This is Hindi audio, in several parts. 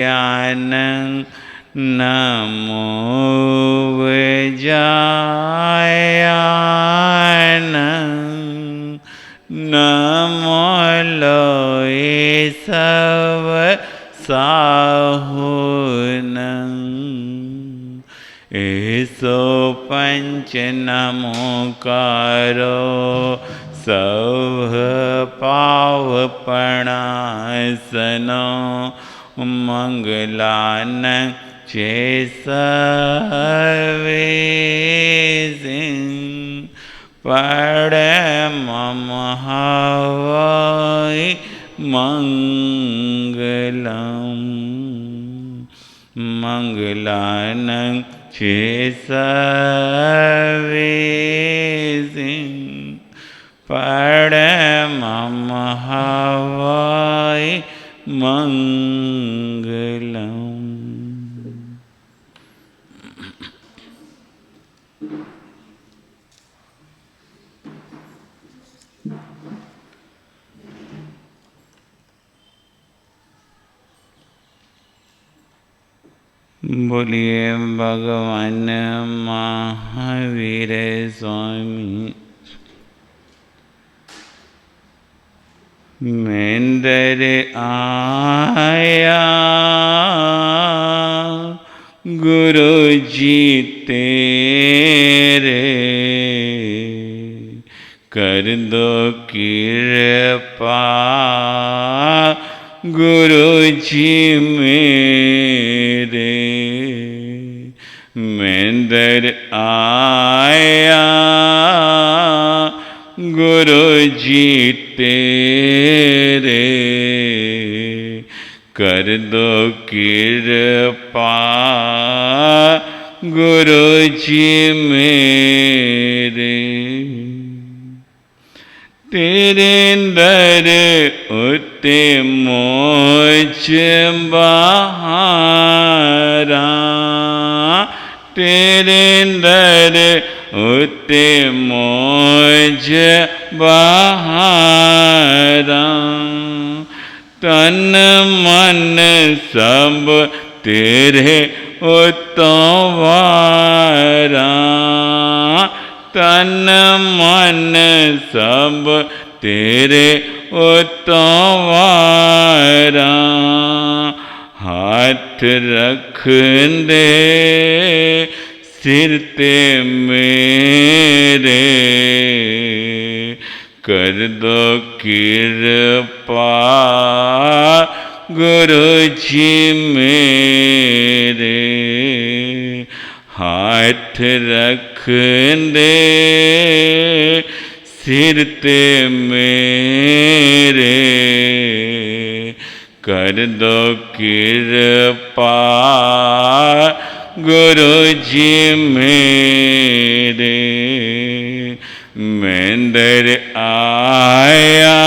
ज्ञान नमो वजायान नमो लोए सब साहुन ऐसो पंच नमोकारो सब पावपणासनो मंगलान चेसवे परमहवै मंगलम मंगलान चेसवे परमहवै मंगलम। बोलिए भगवान महावीर स्वामी। मेंदर आया गुरु जी तेरे कर दो कृपा गुरु जी मेरे। मेंदर आया गुरु जी तेरे कर दो कृपा गुरु जी मेरे। तेरे दर उते मोच बहारा तेरे दर उते मोज बहारा तन मन सब तेरे उतों वारा तन मन सब तेरे उतों वारा। हाथ रख दे सिर ते मेरे कर दो कृपा गुरु जी मेरे। हाथ रख दे सिर ते मेरे कर दो कृपा गुरु जी मेरे। मेंदर आया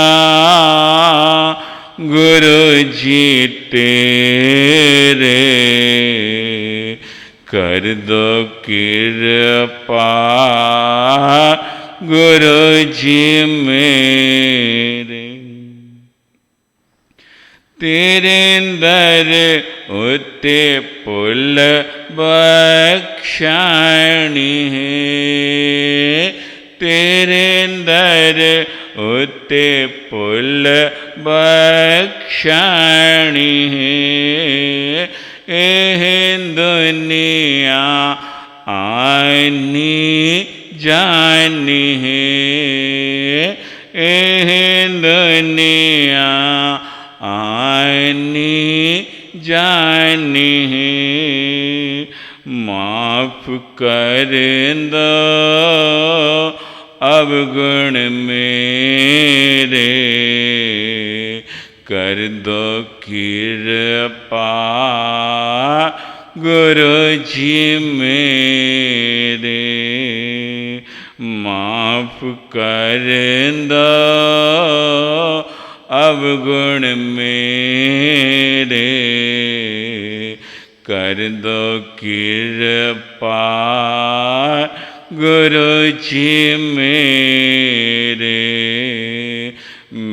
गुरु जी तेरे कर दो कृपा गुरु जी मेरे। तेरे दर उते पुल बख्शाणी है तेरे दर उते पुल बख्शाणी है। एह दुनिया आनी जानी है एह दुनिया आनी जानी है। माफ कर दो अवगुण मेरे कर दो कृपा गुरु जी मेरे। माफ कर दो अवगुण मेरे कर दो कृपा गुरु जी मेरे।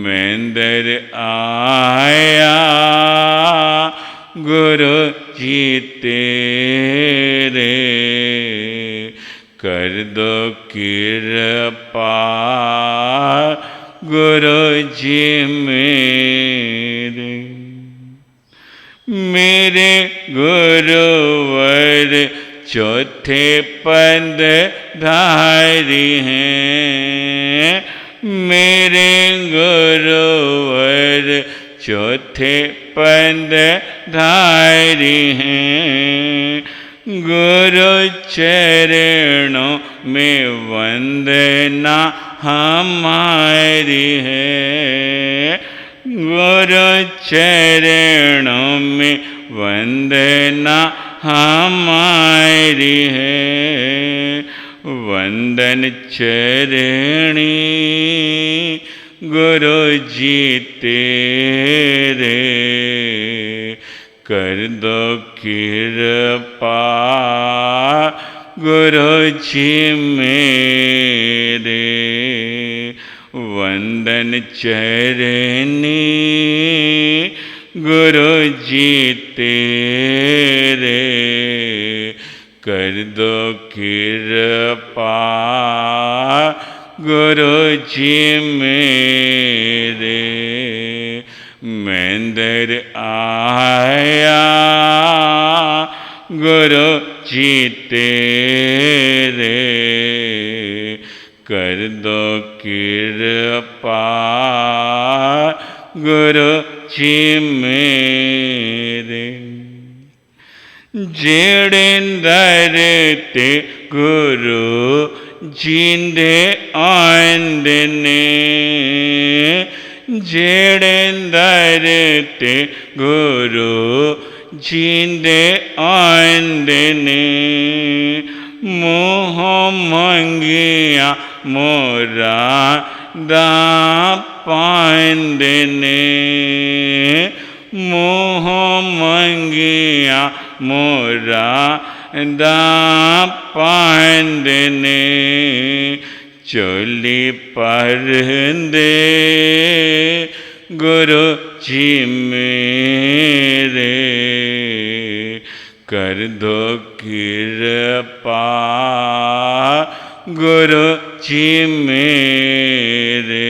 मेंदर आया गुरु गुरु जी तेरे, कर दो कृपा गुरु जी मेरे। मेरे गुरुवर चौथे पद धारी हैं, मेरे गुरुवर चौथे पद धारी हैं। गुरु चरणों में वंदना हमारी है, गुरु चरणों में वंदना हमारी है। वंदन चरणी गुरु जी तेरे, कर दो कृपा गुरु जी मेरे। वंदन चरणी गुरु जी तेरे, कर दो कृपा गुरु जी मेरे। मैं आया गुरु जी तेरे, कर दो कृपा गुरु जी मेरे। जेड़ेंदर ते गुरु जींदे आंदने, जेड़ेंदर ते गुरु जींदे आंदने। मोह मंगिया मोरा दा पांदने, मोह मंगिया मोरा दा पांदने। चोली परंदे गुरु जी मेरे, कर दो कृपा गुरु जी मेरे।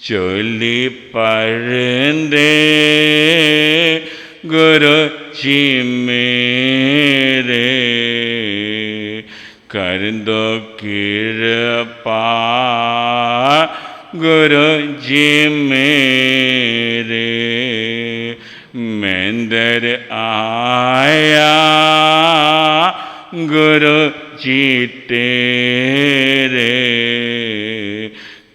चोली परंदे गुरु जी मेरे, कर दो कृपा गुरु जी मेरे। मैं आया गुरु जी तेरे,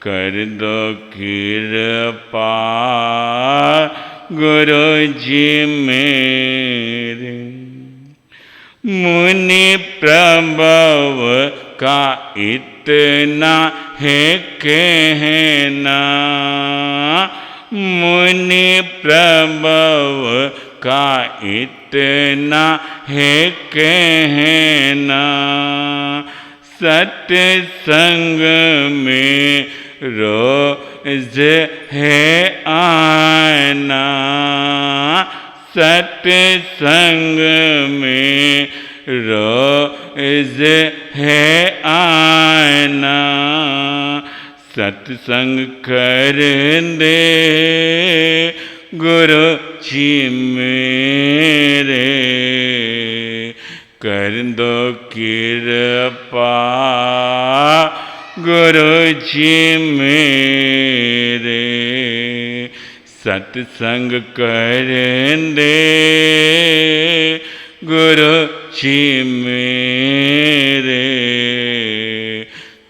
कर दो कृपा गुरु जी मेरे। मुनि प्रभव का इतना है कहना, मुनि प्रभव का इतना है कहना। सत्संग में रोज है आना, सत्संग में रोज है आना। सत्संग कर दे गुरु जी मेरे, कर दो कृपा गुरु जी मेरे। सत्संग कर दे गुरु जी मेरे,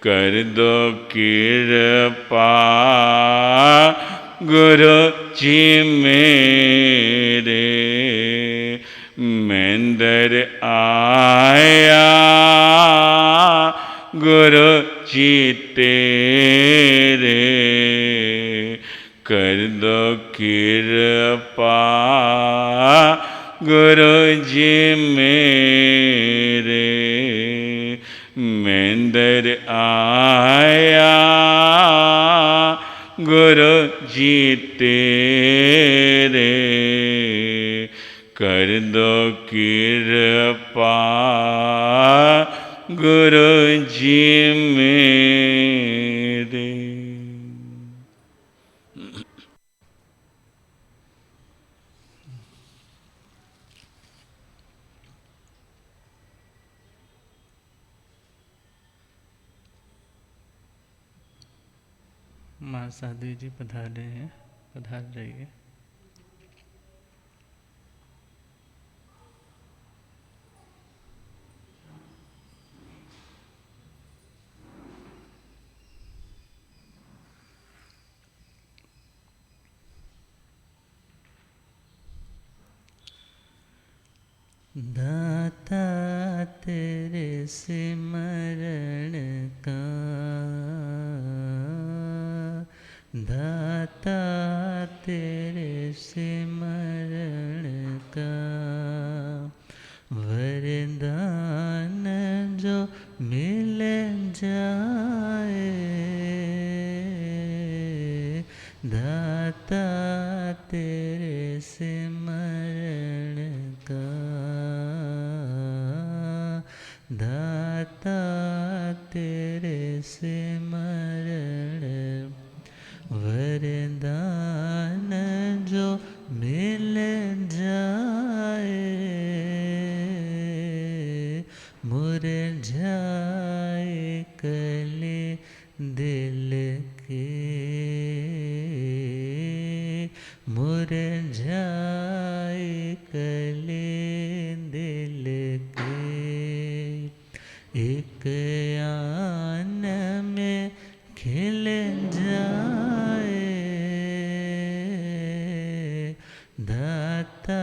कर दो कृपा गुरु जी मेरे। मैं आया गुरु जी तेरे, कर दो कृपा गुरु जी मेरे। मैं आया गुरु जी तेरे, कर दो कृपा गुरु जी मेरे। माँ साध्वी जी पधार रहे हैं, पधार रहिए। दाता तेरे सिमरण का, दाता तेरे सिमरण का, वरदान जो मिल जाए, दाता तेरे सिमरण का, दाता तेरे सिमरण, वरदान जो मिल जाए, मुरझाए कली दिल के, मुरझाए कली दिल के, एक आन में खिल जाए, दाता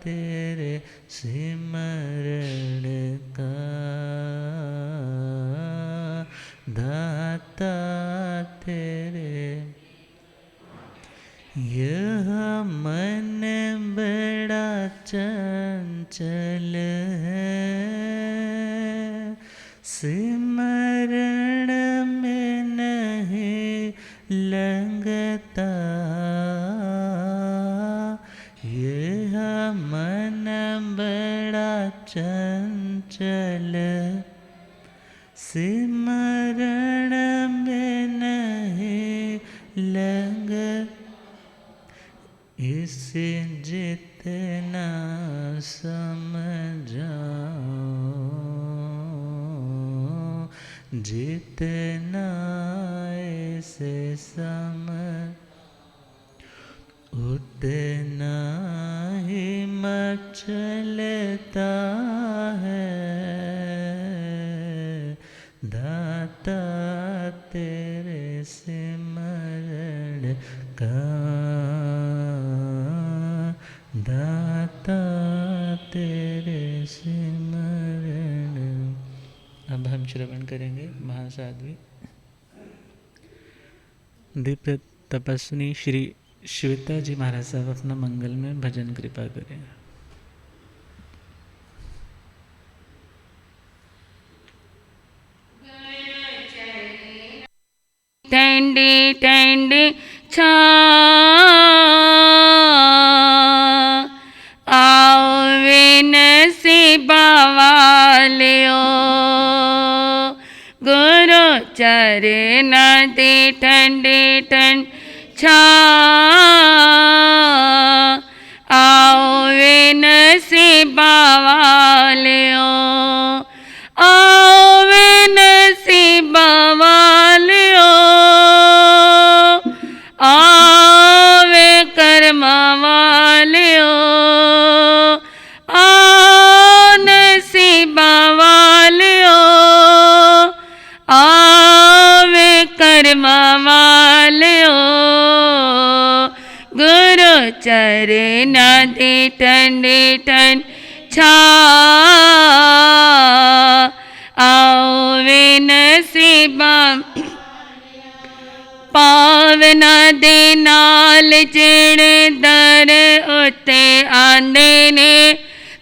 तेरे सिमरण का, दाता तेरे। यह मन बड़ा चंचल है, सिमरण में नहीं लगता, यह मन बड़ा चंचल, सिमरण में नहीं लगता, इसे जितना समझाओ, जितना इसे समझ, उतना ही मचलता है, दाता तेरे सिमरण का, दाता तेरे सिमरण। अब हम श्रवण करेंगे महासाध्वी दिव्य तपस्विनी श्री श्वेता जी महाराज साहब अपना मंगल में भजन कृपा करें। ठंडी ठंडी छा आओ विन सी बवालियो, गुरु चरण दी ठंडी ठंड छा आओ विन सी बवालियो, आओ विन सी बवालियो, आवे कर्मा वालियो, आन नसीबा वालियो, आवे कर्मा वालियो, गुरु चरण दी ठंडी ठंड छा आओ वे नसीबा, पावना दे नाल जेड़े दर उत्ते आंदे ने,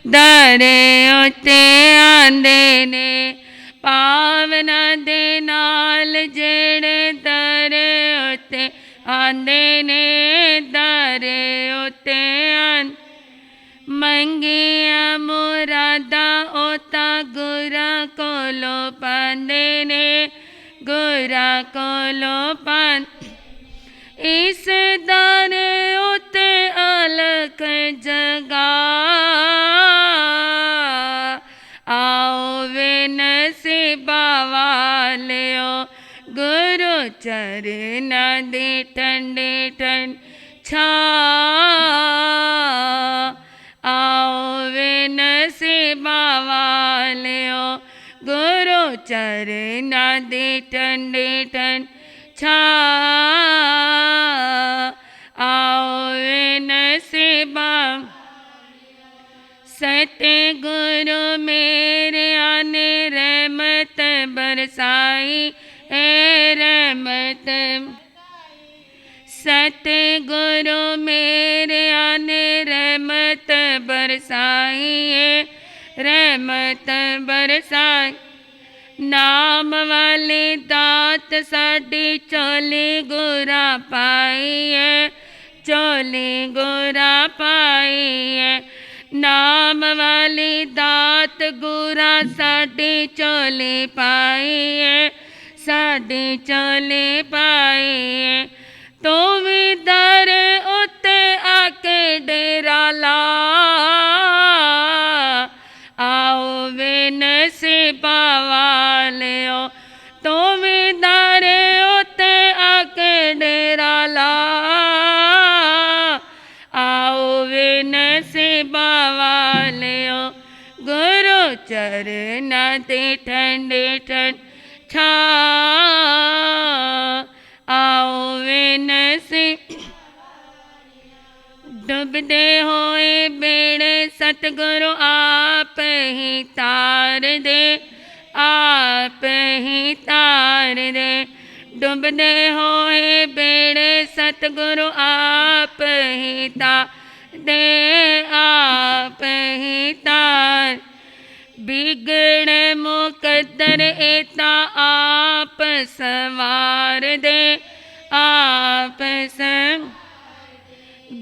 दर उत्ते आंदे ने, पावना दे नाल जेड़े दर उत्ते आंदे ने, दर उत्ते आंदे, ਮੰਗੀਆਂ ਮੁਰਾਦਾਂ ਉਹ ਤਾਂ ਗੁਰਾਂ ਕੋਲੋਂ ਪਾਉਂਦੇ ਨੇ, ਗੁਰਾਂ ਕੋਲੋਂ ਇਸ ਦਰ ਉਤੇ ਅਲਖ ਜਗਾ। आओ वे नसीबां वालियो गुरु चरना दी ठंडी ठंड छा। आओ वे नसीबां वालियो गुरु चरना दी ठंडी ठंड छा। आओ वे नसीबां सतगुरु मेरे आने रहमत बरसाई है रहमत। सतगुरु मेरे आने रहमत बरसाई है रहमत बरसाई। नाम वाली दात साडी चोली गुरा पाई है, चोली गुरा पाई है। नाम वाली दात गुरा साडी चोली पाई है, साडी चोली पाई है। तू भी दर उत्ते आके डेरा ला। आओ वे नसीबां वालियो तू भी दर उत्ते आके डेरा ला। आओ वे नसीबां वालियो गुरु चरना दी ठंडी ठंड छा। आओ वे नसीब डुबदे होए बेड़े सतगुरु आप ही तार दे, आप ही तार दे। डुबदे होए बेड़े सतगुरु आप ही तार दे, आप ही तार। बिगड़े मुकद्दर एता आप सवार दे, आप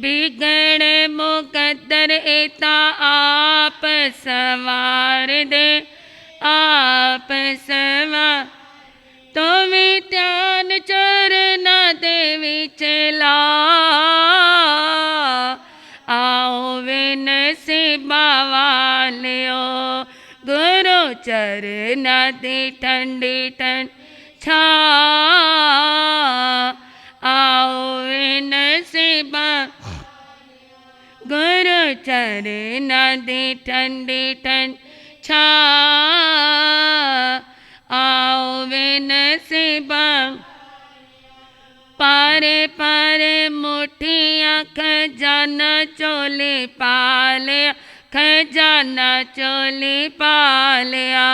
बिगड़े मुकद्दर एता आप सवार दे, आप सवार। तो भी ध्यान चरना दे विच ला। आओ वे नसीबां वालियो गुरु चरना दी ठंडी ठंड छा। आओ वे नसीबां गुरु चरना दी ठंडी ठंड छा। आओ वे नसीबां पारे पारे मुठियां खजाना चोली पा लिया, खजाना चोली पा लिया।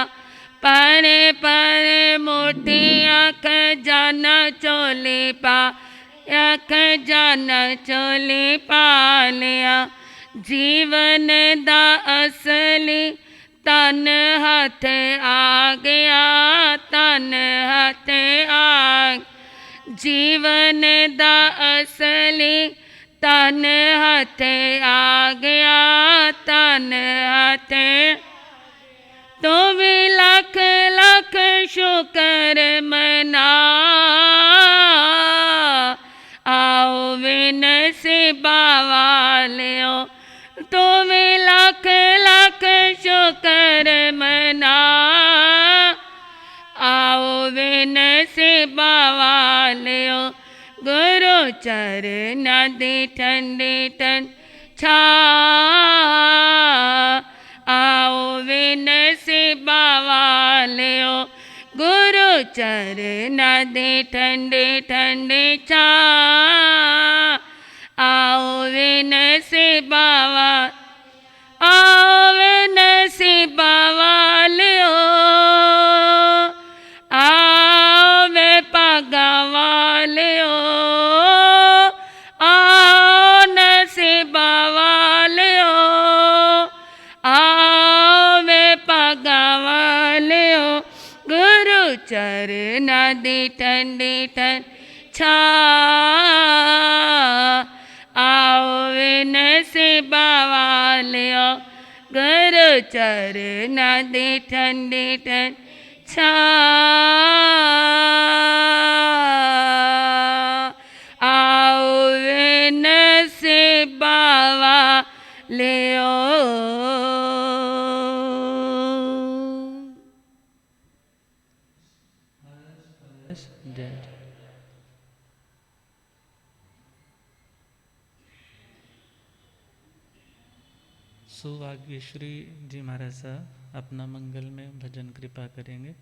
पारे पारे मुठियां खजाना चोली पा या खजाना चोली पा लिया। जीवन दा असली तन हाथ आ गया, तन हाथ आ। जीवन दा असली तन हाथ आ गया, तन हाथ। तो भी लख लख शुक्र मना। आओ वे नसीबां वालियो तो भी लख लख शुक्र मना। आओ वे नसीबां वालियो गुरु चरना दी ठंडी ठंड छा। आओ वे नसीबां वालियो गुरु चरना दी ठंडी ठंडी छा। आओ वे नसीबां आओ वे नसीबां वालियो, आओ वे भागां वालियो, आओ नसीबां वालियो, आओ वे भागां वालियो गुरु चरना दी ठंडी ठंड छा। आओ वे नसीबां बावा लियो घर चरण दे ठंडी ठंड छा आओ विन से बावा लियो जय सुभाग्यश्री जी महाराज साहब अपना मंगल में भजन कृपा करेंगे।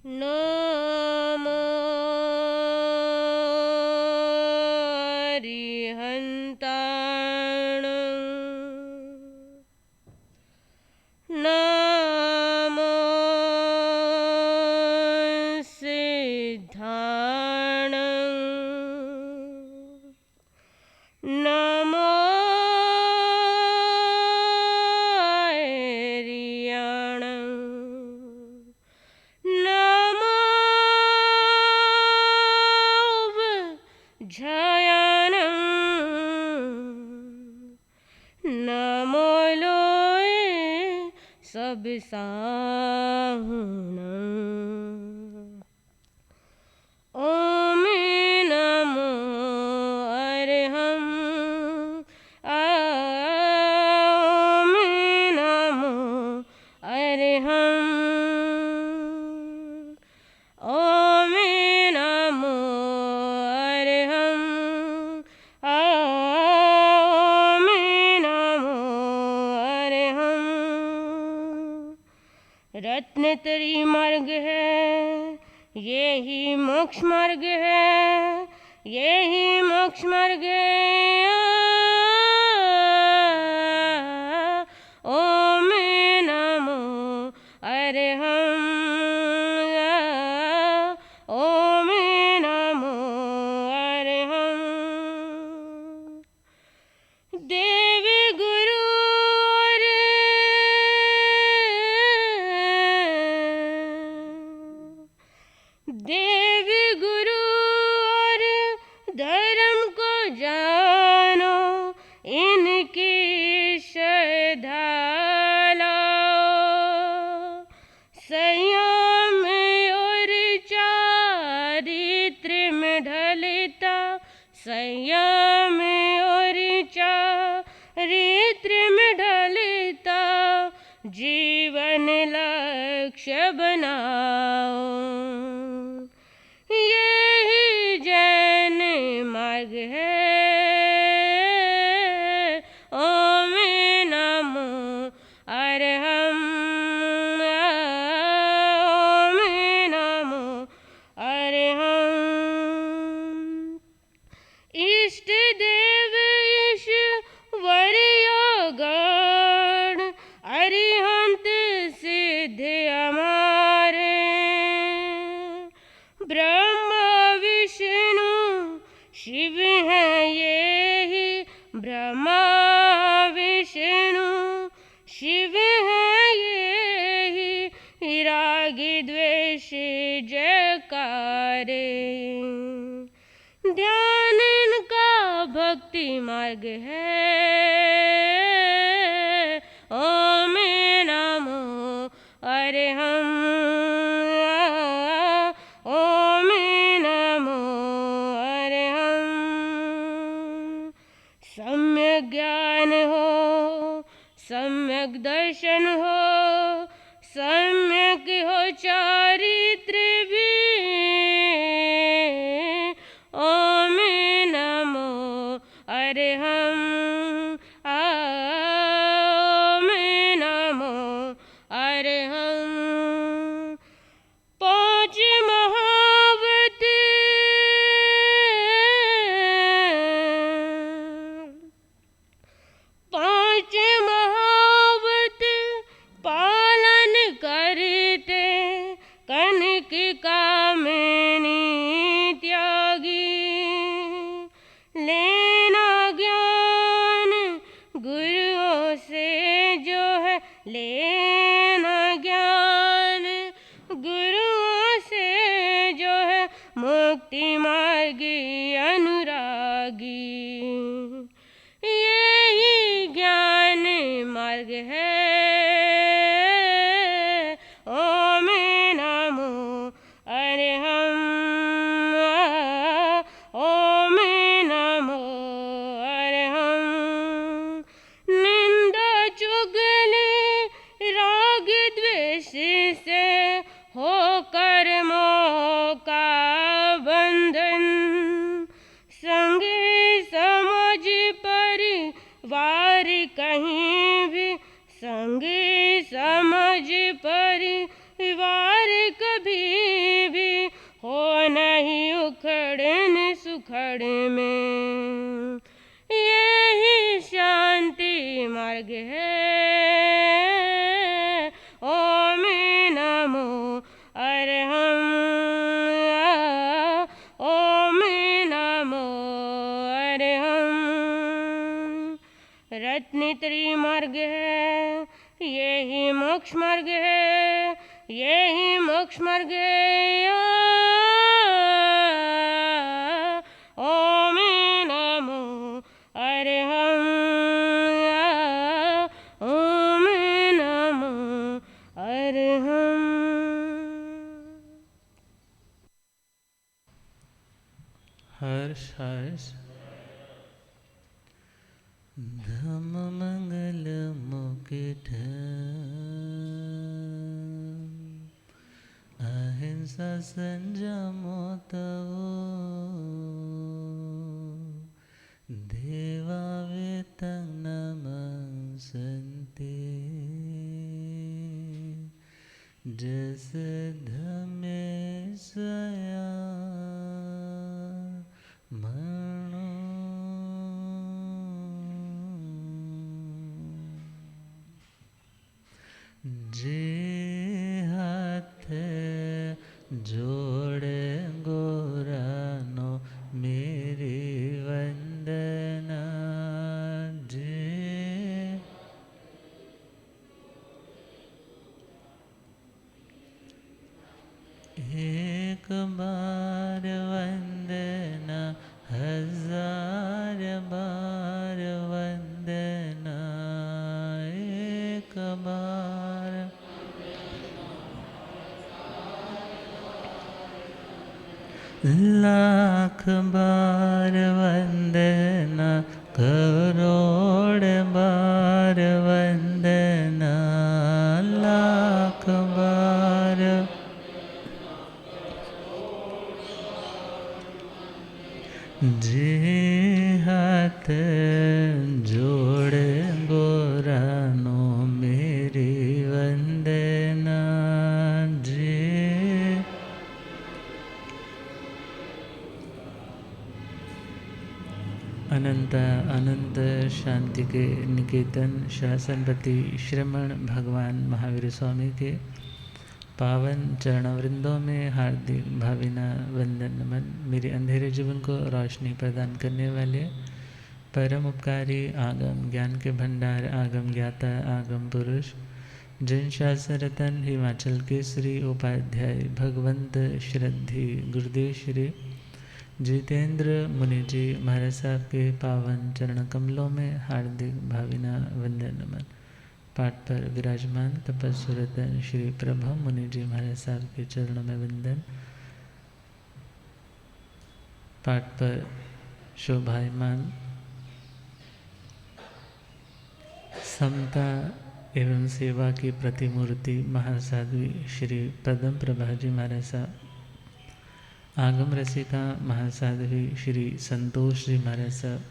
नमो अरिहन्ताण नमो सिद्धाण नमो आर्याण नमो जयान नमो लोए सब साहुण ओम नमो अरहम ओम नमो अरहम ओम नमो अरहम ओम नमो अरहम रत्न तरी मार्ग है यही मोक्ष मार्ग है यही मोक्ष मार्ग है ओम नमो अरहम ओम नमो अरहम देव गुरु और देव गुरु और धर्म को जानो इनकी श्रद्धा लाओ संयम और चारित्र में ढलता संयम और चारित्र में ढलता जीवन लक्ष्य बनाओ यही जैन मार्ग है ओम नमो अरहम ओम नमो अरहम इष्ट देव ईश्वरीय गण अरिहंत सिद्ध हमारे ब्रह्मा विष्णु शिव हैं यही ब्रह्मा विष्णु शिव हैं यही राग द्वेष जयकारे ध्यान इनका भक्ति मार्ग है ओम नमो अरहम ओम नमो अरहम सम्यक ज्ञान हो सम्यक दर्शन हो सम्यक हो चारित्र भी ओम नमो अरहम ओम नमो अरहम पांच महावत पांच महा ओम नमो अरहं ओम नमो अरहं निंदा चुगली राग द्वेष से होकर मोह का बंधन संगी समझ परिवार कहीं भी संगी समझ परिवार कभी भी हो नहीं उखड़न सुखड़ में यही शांति मार्ग है ओम नमो अरहं ओम नमो अरहं रत्न मार्ग है यही मोक्ष मार्ग है यही मोक्ष मार्ग है ओम नमो अरहं ओम नमो अरहं। हर्ष हर्ष धम मंगल मुकुट अहिंसा संयमो तव देवा वेतं नमस्ते जस धमे सया मनो जे हाथ जोड़े गोरानो मेरी वंदना जे एक बार वंदना हजार बार वंदना एक बार लाख बार वंदना करोड़ बार वंदना लाख बार जे हाथ जोड़े गोरानो मेरी वंदना जे अनंत अनंत शांति के निकेतन शासनपति श्रमण भगवान महावीर स्वामी के पावन चरणवृंदों में हार्दिक भावना वंदन नमन। मेरे अंधेरे जीवन को रोशनी प्रदान करने वाले परम उपकारी आगम ज्ञान के भंडार आगम ज्ञाता आगम पुरुष जैन शास्त्र रतन हिमाचल केसरी उपाध्याय भगवंत श्रद्धि गुरुदेव श्री जितेंद्र मुनि जी महाराज साहब के पावन चरण कमलों में हार्दिक भावना वंदन नमन। पाठ पर विराजमान तपस्वी रतन श्री प्रभा मुनि जी महाराज साहब के चरणों में वंदन। पाठ पर शोभायमान समता एवं सेवा की प्रतिमूर्ति महासाध्वी श्री पदम प्रभा जी महाराज साहब, आगम रसिका महासाध्वी श्री संतोष जी महाराज साहब,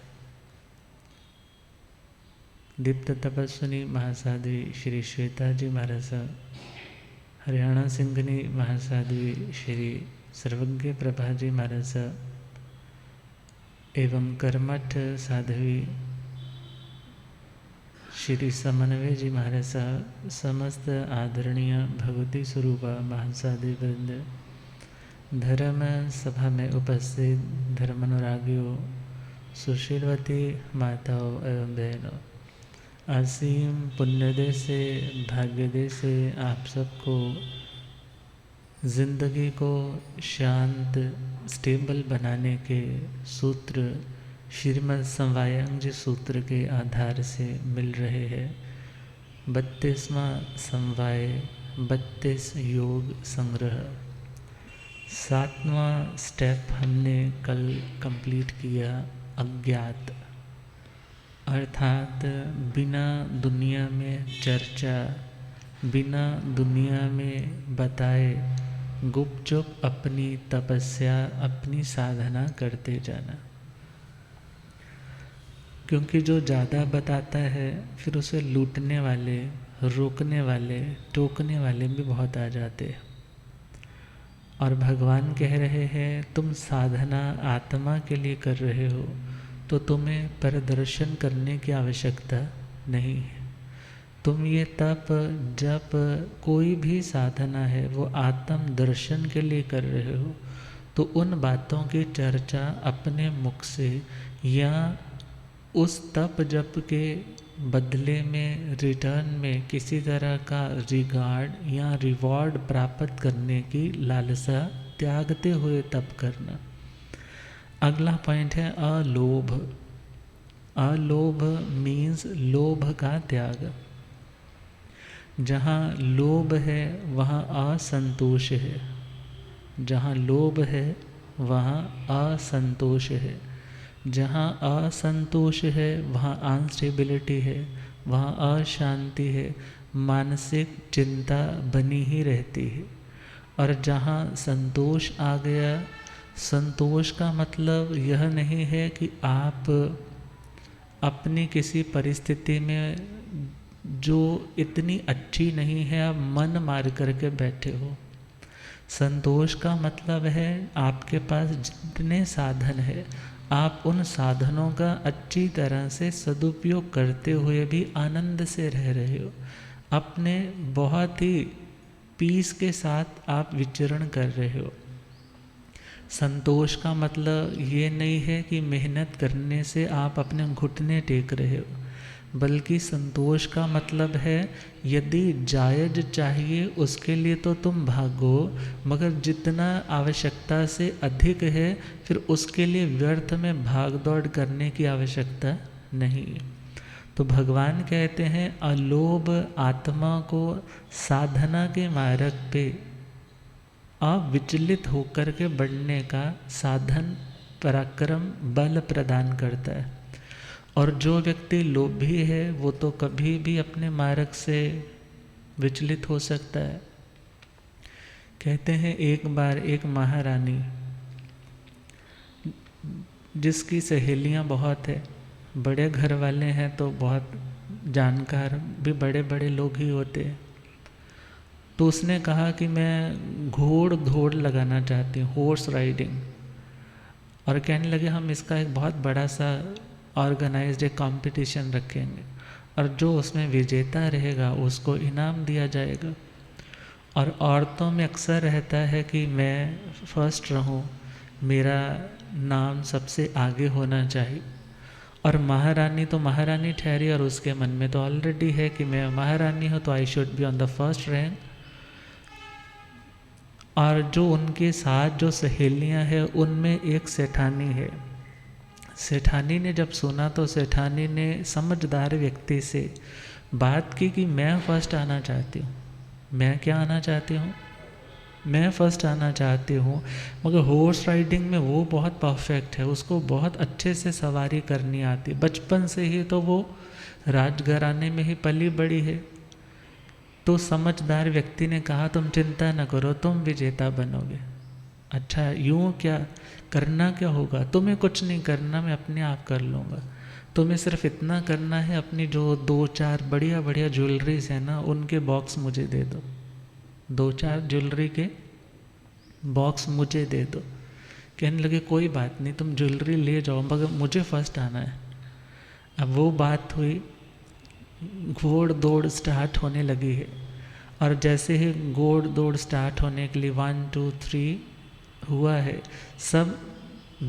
दीप्त तपस्विनी महासाध्वी श्री श्वेता जी महाराज साहब, हरियाणा सिंघनी महासाध्वी श्री सर्वज्ञ प्रभा जी महाराज साहब एवं कर्मठ साध्वी श्री समन्वय जी महाराज साहब, समस्त आदरणीय भगवती स्वरूपा महासाध्वी वृंद, धर्म सभा में उपस्थित धर्मानुरागियों, सुशीलवती माताओं एवं बहनों, असीम पुण्यदय से भाग्यदय से आप सबको जिंदगी को शांत स्टेबल बनाने के सूत्र श्रीमद् समवायांग जी सूत्र के आधार से मिल रहे हैं। 32वां समवाय 32 योग संग्रह। 7वां स्टेप हमने कल कंप्लीट किया, अज्ञात, अर्थात बिना दुनिया में चर्चा, बिना दुनिया में बताए गुपचुप अपनी तपस्या, अपनी साधना करते जाना। क्योंकि जो ज़्यादा बताता है फिर उसे लूटने वाले, रोकने वाले, टोकने वाले भी बहुत आ जाते हैं। और भगवान कह रहे हैं तुम साधना आत्मा के लिए कर रहे हो तो तुम्हें प्रदर्शन करने की आवश्यकता नहीं है। तुम ये तप जब कोई भी साधना है वो आत्म दर्शन के लिए कर रहे हो तो उन बातों की चर्चा अपने मुख से या उस तप जप के बदले में रिटर्न में किसी तरह का रिगार्ड या रिवॉर्ड प्राप्त करने की लालसा त्यागते हुए तप करना। अगला पॉइंट है अलोभ। अलोभ मीन्स लोभ का त्याग। जहाँ लोभ है वहाँ असंतोष है, जहाँ लोभ है वहाँ असंतोष है, जहाँ असंतोष है वहाँ अनस्टेबिलिटी है, वहाँ अशांति है, मानसिक चिंता बनी ही रहती है। और जहाँ संतोष आ गया, संतोष का मतलब यह नहीं है कि आप अपनी किसी परिस्थिति में जो इतनी अच्छी नहीं है आप मन मार करके बैठे हो। संतोष का मतलब है आपके पास जितने साधन है आप उन साधनों का अच्छी तरह से सदुपयोग करते हुए भी आनंद से रह रहे हो। अपने बहुत ही पीस के साथ आप विचरण कर रहे हो। संतोष का मतलब ये नहीं है कि मेहनत करने से आप अपने घुटने टेक रहे हो, बल्कि संतोष का मतलब है यदि जायज चाहिए उसके लिए तो तुम भागो, मगर जितना आवश्यकता से अधिक है फिर उसके लिए व्यर्थ में भाग दौड़ करने की आवश्यकता नहीं है। तो भगवान कहते हैं अलोभ आत्मा को साधना के मार्ग पे अविचलित होकर के बढ़ने का साधन, पराक्रम, बल प्रदान करता है। और जो व्यक्ति लोभी है वो तो कभी भी अपने मार्ग से विचलित हो सकता है। कहते हैं एक बार एक महारानी जिसकी सहेलियां बहुत है, बड़े घर वाले हैं तो बहुत जानकार भी बड़े बड़े लोग ही होते हैं, तो उसने कहा कि मैं घोड़ दौड़ लगाना चाहती हूँ, हॉर्स राइडिंग। और कहने लगे हम इसका एक बहुत बड़ा सा ऑर्गेनाइज्ड एक कंपटीशन रखेंगे और जो उसमें विजेता रहेगा उसको इनाम दिया जाएगा। और औरतों में अक्सर रहता है कि मैं फर्स्ट रहूं, मेरा नाम सबसे आगे होना चाहिए। और महारानी तो महारानी ठहरी और उसके मन में तो ऑलरेडी है कि मैं महारानी हूँ तो I should be on the first rank. और जो उनके साथ जो सहेलियाँ हैं उनमें एक सेठानी है। सेठानी ने जब सुना तो सेठानी ने समझदार व्यक्ति से बात की कि मैं फर्स्ट आना चाहती हूँ। मैं क्या आना चाहती हूँ? मैं फर्स्ट आना चाहती हूँ, मगर हॉर्स राइडिंग में वो बहुत परफेक्ट है, उसको बहुत अच्छे से सवारी करनी आती, बचपन से ही तो वो राजघराने में ही पली बड़ी है। तो समझदार व्यक्ति ने कहा तुम चिंता न करो, तुम विजेता बनोगे। अच्छा यूँ क्या करना, क्या होगा? तुम्हें कुछ नहीं करना, मैं अपने आप कर लूँगा। तुम्हें सिर्फ इतना करना है, अपनी जो 2-4 बढ़िया बढ़िया ज्वेलरीज है ना उनके बॉक्स मुझे दे दो, 2-4 ज्वेलरी के बॉक्स मुझे दे दो। कहने लगे कोई बात नहीं, तुम ज्वेलरी ले जाओ मगर मुझे फर्स्ट आना है। अब वो बात हुई, घोड़ दौड़ स्टार्ट होने लगी है। और जैसे ही घोड़ दौड़ स्टार्ट होने के लिए 1 2 3 हुआ है, सब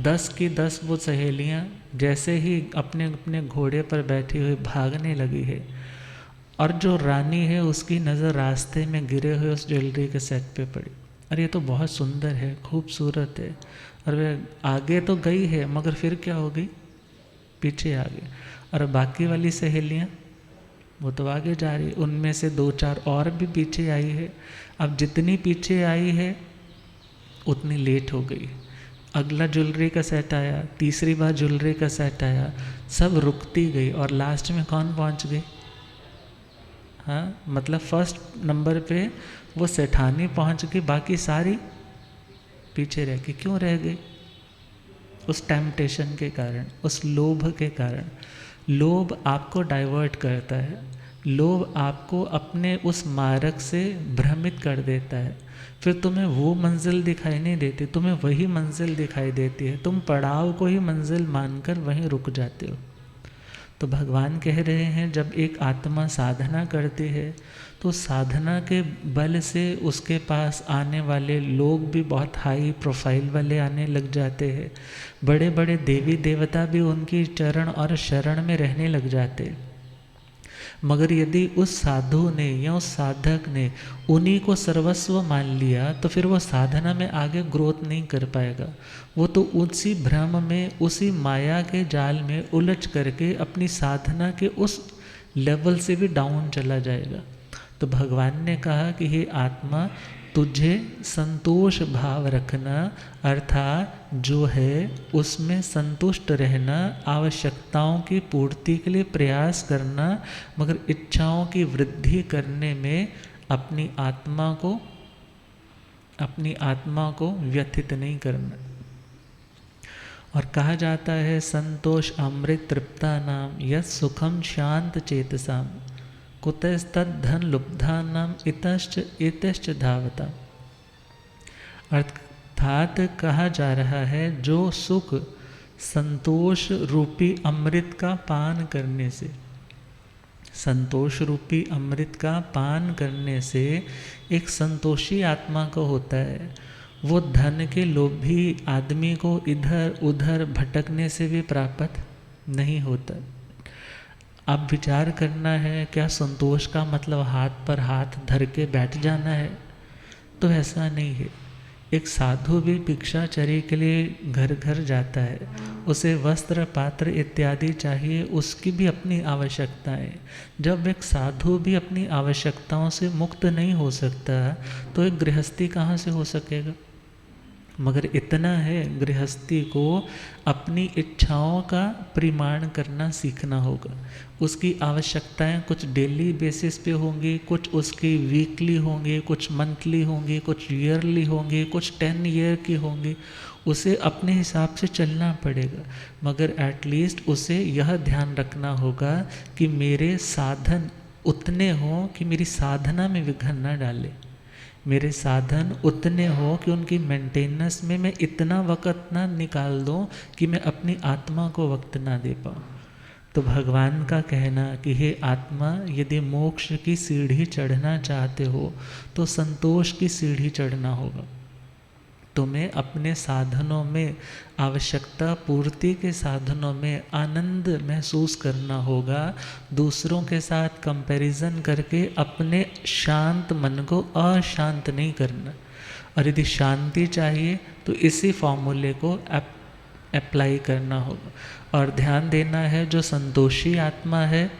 10 की 10 वो सहेलियाँ जैसे ही अपने अपने घोड़े पर बैठी हुई भागने लगी है। और जो रानी है उसकी नज़र रास्ते में गिरे हुए उस ज्वेलरी के सेट पे पड़ी। अरे ये तो बहुत सुंदर है, खूबसूरत है। और वह आगे तो गई है मगर फिर क्या हो गई, पीछे आ गई। और बाकी वाली सहेलियाँ वो तो आगे जा रही है। उनमें से 2-4 और भी पीछे आई है। अब जितनी पीछे आई है उतनी लेट हो गई। अगला ज्वेलरी का सेट आया, तीसरी बार ज्वेलरी का सेट आया, सब रुकती गई और लास्ट में कौन पहुंच गई? हाँ, मतलब फर्स्ट नंबर पे वो सेठानी पहुंच गई, बाकी सारी पीछे रह गई। क्यों रह गई? उस टेम्पटेशन के कारण, उस लोभ के कारण। लोभ आपको डाइवर्ट करता है, लोभ आपको अपने उस मार्ग से भ्रमित कर देता है। फिर तुम्हें वो मंजिल दिखाई नहीं देती, तुम्हें वही मंजिल दिखाई देती है। तुम पड़ाव को ही मंजिल मानकर वहीं रुक जाते हो। तो भगवान कह रहे हैं जब एक आत्मा साधना करती है तो साधना के बल से उसके पास आने वाले लोग भी बहुत हाई प्रोफाइल वाले आने लग जाते हैं। बड़े बड़े देवी देवता भी उनकी चरण और शरण में रहने लग जाते हैं। मगर यदि उस साधु ने या उस साधक ने उन्हीं को सर्वस्व मान लिया तो फिर वो साधना में आगे ग्रोथ नहीं कर पाएगा। वो तो उसी भ्रम में, उसी माया के जाल में उलझ करके अपनी साधना के उस लेवल से भी डाउन चला जाएगा। तो भगवान ने कहा कि हे आत्मा, तुझे संतोष भाव रखना, अर्थात जो है उसमें संतुष्ट रहना, आवश्यकताओं की पूर्ति के लिए प्रयास करना, मगर इच्छाओं की वृद्धि करने में अपनी आत्मा को व्यथित नहीं करना। और कहा जाता है संतोष अमृत तृप्ता नाम यत् सुखम शांत चेतसाम कुतस्तद्धन लुब्धानाम इतश्च धावता। अर्थात कहा जा रहा है जो सुख संतोष रूपी अमृत का पान करने से, संतोष रूपी अमृत का पान करने से एक संतोषी आत्मा को होता है, वो धन के लोभी आदमी को इधर उधर भटकने से भी प्राप्त नहीं होता। अब विचार करना है, क्या संतोष का मतलब हाथ पर हाथ धर के बैठ जाना है? तो ऐसा नहीं है। एक साधु भी भिक्षाचर्य के लिए घर घर जाता है, उसे वस्त्र पात्र इत्यादि चाहिए, उसकी भी अपनी आवश्यकताएं। जब एक साधु भी अपनी आवश्यकताओं से मुक्त नहीं हो सकता तो एक गृहस्थी कहाँ से हो सकेगा? मगर इतना है, गृहस्थी को अपनी इच्छाओं का परिमाण करना सीखना होगा। उसकी आवश्यकताएं कुछ डेली बेसिस पे होंगी, कुछ उसकी वीकली होंगी, कुछ मंथली होंगी, कुछ ईयरली होंगी, कुछ 10 ईयर की होंगी। उसे अपने हिसाब से चलना पड़ेगा, मगर एटलीस्ट उसे यह ध्यान रखना होगा कि मेरे साधन उतने हों कि मेरी साधना में विघ्न न डाले, मेरे साधन उतने हो कि उनकी मेंटेनेंस में मैं इतना वक़्त ना निकाल दूं कि मैं अपनी आत्मा को वक्त ना दे पाऊँ। तो भगवान का कहना कि हे आत्मा, यदि मोक्ष की सीढ़ी चढ़ना चाहते हो तो संतोष की सीढ़ी चढ़ना होगा। तुम्हें अपने साधनों में, आवश्यकता पूर्ति के साधनों में आनंद महसूस करना होगा। दूसरों के साथ कंपैरिजन करके अपने शांत मन को अशांत नहीं करना। और यदि शांति चाहिए तो इसी फॉर्मूले को अप्लाई करना होगा। और ध्यान देना है, जो संतोषी आत्मा है,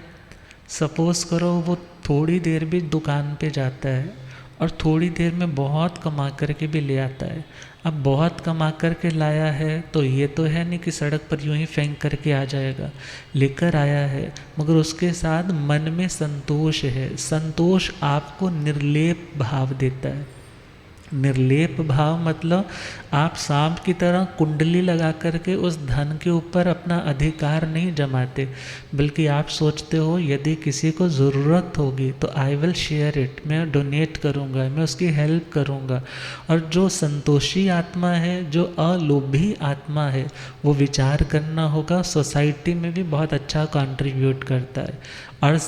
सपोज करो वो थोड़ी देर भी दुकान पे जाता है और थोड़ी देर में बहुत कमा करके भी ले आता है। अब बहुत कमा करके लाया है तो ये तो है नहीं कि सड़क पर यूं ही फेंक करके आ जाएगा, लेकर आया है, मगर उसके साथ मन में संतोष है। संतोष आपको निर्लेप भाव देता है। निर्लेप भाव मतलब आप सांप की तरह कुंडली लगा करके उस धन के ऊपर अपना अधिकार नहीं जमाते, बल्कि आप सोचते हो यदि किसी को ज़रूरत होगी तो आई विल शेयर इट, मैं डोनेट करूँगा, मैं उसकी हेल्प करूँगा। और जो संतोषी आत्मा है, जो अलोभी आत्मा है, वो विचार करना होगा सोसाइटी में भी बहुत अच्छा कंट्रीब्यूट करता है। और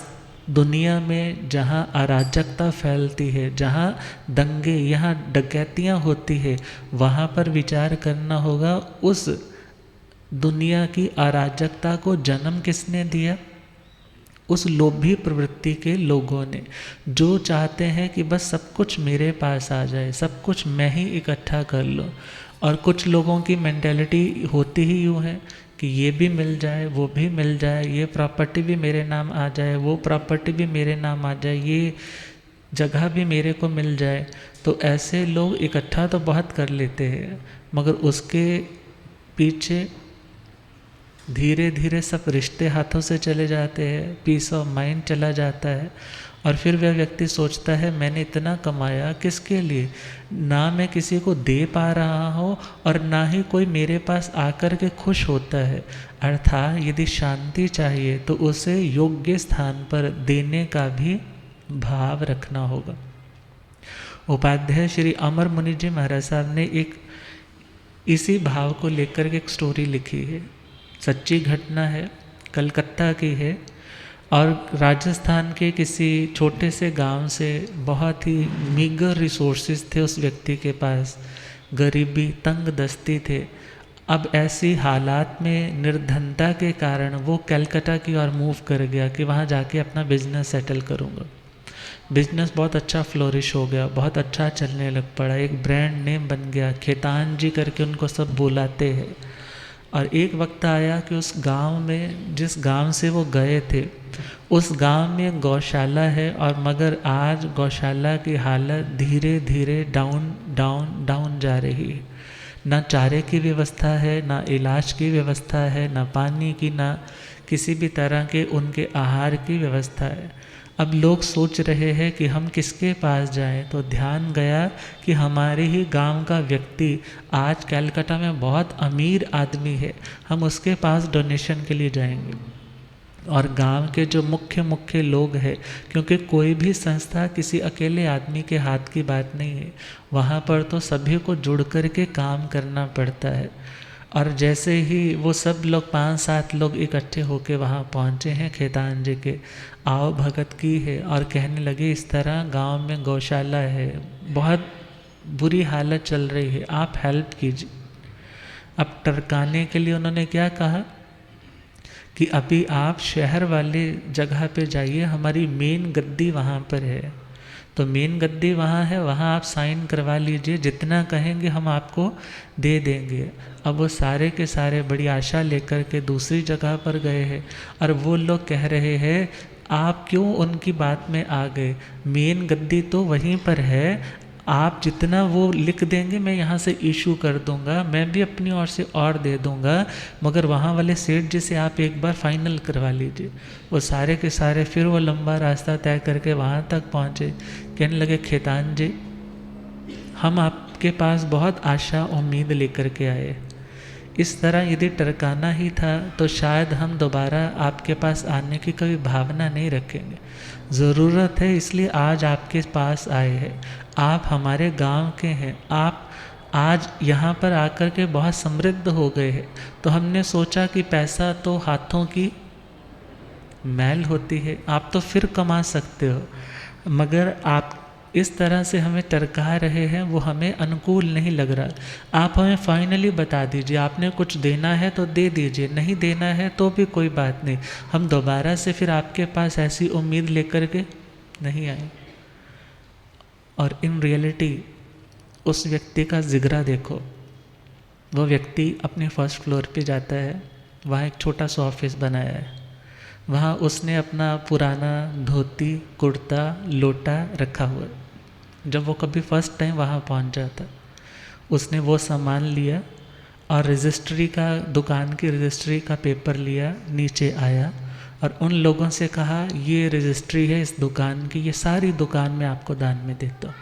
दुनिया में जहाँ अराजकता फैलती है, जहाँ दंगे, यहाँ डकैतियाँ होती है, वहाँ पर विचार करना होगा उस दुनिया की अराजकता को जन्म किसने दिया? उस लोभी प्रवृत्ति के लोगों ने, जो चाहते हैं कि बस सब कुछ मेरे पास आ जाए, सब कुछ मैं ही इकट्ठा कर लूँ। और कुछ लोगों की मेंटालिटी होती ही यूँ है कि ये भी मिल जाए, वो भी मिल जाए, ये प्रॉपर्टी भी मेरे नाम आ जाए, वो प्रॉपर्टी भी मेरे नाम आ जाए, ये जगह भी मेरे को मिल जाए। तो ऐसे लोग इकट्ठा तो बहुत कर लेते हैं, मगर उसके पीछे धीरे धीरे सब रिश्ते हाथों से चले जाते हैं, पीस ऑफ माइंड चला जाता है। और फिर वह व्यक्ति सोचता है मैंने इतना कमाया किसके लिए, ना मैं किसी को दे पा रहा हूँ और ना ही कोई मेरे पास आकर के खुश होता है। अर्थात यदि शांति चाहिए तो उसे योग्य स्थान पर देने का भी भाव रखना होगा। उपाध्याय श्री अमर मुनि जी महाराज साहब ने एक इसी भाव को लेकर के एक स्टोरी लिखी है, सच्ची घटना है, कलकत्ता की है। और राजस्थान के किसी छोटे से गांव से बहुत ही मीगर रिसोर्सेज थे उस व्यक्ति के पास, गरीबी तंग दस्ती थे। अब ऐसी हालात में निर्धनता के कारण वो कलकत्ता की ओर मूव कर गया कि वहाँ जाके अपना बिजनेस सेटल करूँगा। बिजनेस बहुत अच्छा फ्लोरिश हो गया, बहुत अच्छा चलने लग पड़ा, एक ब्रांड नेम बन गया, खेतान जी करके उनको सब बुलाते हैं। और एक वक्त आया कि उस गांव में, जिस गांव से वो गए थे, उस गांव में गौशाला है और मगर आज गौशाला की हालत धीरे धीरे डाउन डाउन डाउन जा रही है। ना चारे की व्यवस्था है, ना इलाज की व्यवस्था है, ना पानी की, ना किसी भी तरह के उनके आहार की व्यवस्था है। अब लोग सोच रहे हैं कि हम किसके पास जाएं, तो ध्यान गया कि हमारे ही गांव का व्यक्ति आज कलकत्ता में बहुत अमीर आदमी है, हम उसके पास डोनेशन के लिए जाएंगे। और गांव के जो मुख्य लोग हैं, क्योंकि कोई भी संस्था किसी अकेले आदमी के हाथ की बात नहीं है, वहाँ पर तो सभी को जुड़ कर के काम करना पड़ता है। और जैसे ही वो सब लोग 5-7 लोग इकट्ठे होके वहाँ पहुँचे हैं खेतान जी के, आओ भगत की है और कहने लगे इस तरह गांव में गौशाला है, बहुत बुरी हालत चल रही है, आप हेल्प कीजिए। अब टरकाने के लिए उन्होंने क्या कहा कि अभी आप शहर वाले जगह पे जाइए, हमारी मेन गद्दी वहाँ पर है, तो मेन गद्दी वहाँ है, वहाँ आप साइन करवा लीजिए, जितना कहेंगे हम आपको दे देंगे। अब वो सारे के सारे बड़ी आशा लेकर के दूसरी जगह पर गए हैं और वो लोग कह रहे हैं आप क्यों उनकी बात में आ गए, मेन गद्दी तो वहीं पर है, आप जितना वो लिख देंगे मैं यहाँ से इशू कर दूँगा, मैं भी अपनी ओर से और दे दूँगा, मगर वहाँ वाले सेठ जी से आप एक बार फाइनल करवा लीजिए। वो सारे के सारे फिर वो लंबा रास्ता तय करके वहाँ तक पहुँचे। कहने लगे खेतान जी, हम आपके पास बहुत आशा उम्मीद लेकर के आए, इस तरह यदि टरकाना ही था तो शायद हम दोबारा आपके पास आने की कभी भावना नहीं रखेंगे। ज़रूरत है इसलिए आज आपके पास आए हैं, आप हमारे गांव के हैं, आप आज यहाँ पर आकर के बहुत समृद्ध हो गए हैं, तो हमने सोचा कि पैसा तो हाथों की मैल होती है, आप तो फिर कमा सकते हो, मगर आप इस तरह से हमें टरका रहे हैं वो हमें अनुकूल नहीं लग रहा। आप हमें फाइनली बता दीजिए, आपने कुछ देना है तो दे दीजिए, नहीं देना है तो भी कोई बात नहीं, हम दोबारा से फिर आपके पास ऐसी उम्मीद लेकर के नहीं आए। और इन रियलिटी उस व्यक्ति का जिगरा देखो, वो व्यक्ति अपने फर्स्ट फ्लोर पे जाता है, वहाँ एक छोटा सा ऑफिस बनाया है, वहाँ उसने अपना पुराना धोती कुर्ता लोटा रखा हुआ है। जब वो कभी फर्स्ट टाइम वहाँ पहुँच जाता, उसने वो सामान लिया और रजिस्ट्री का, दुकान की रजिस्ट्री का पेपर लिया, नीचे आया और उन लोगों से कहा ये रजिस्ट्री है इस दुकान की, ये सारी दुकान मैं आपको दान में देता हूँ,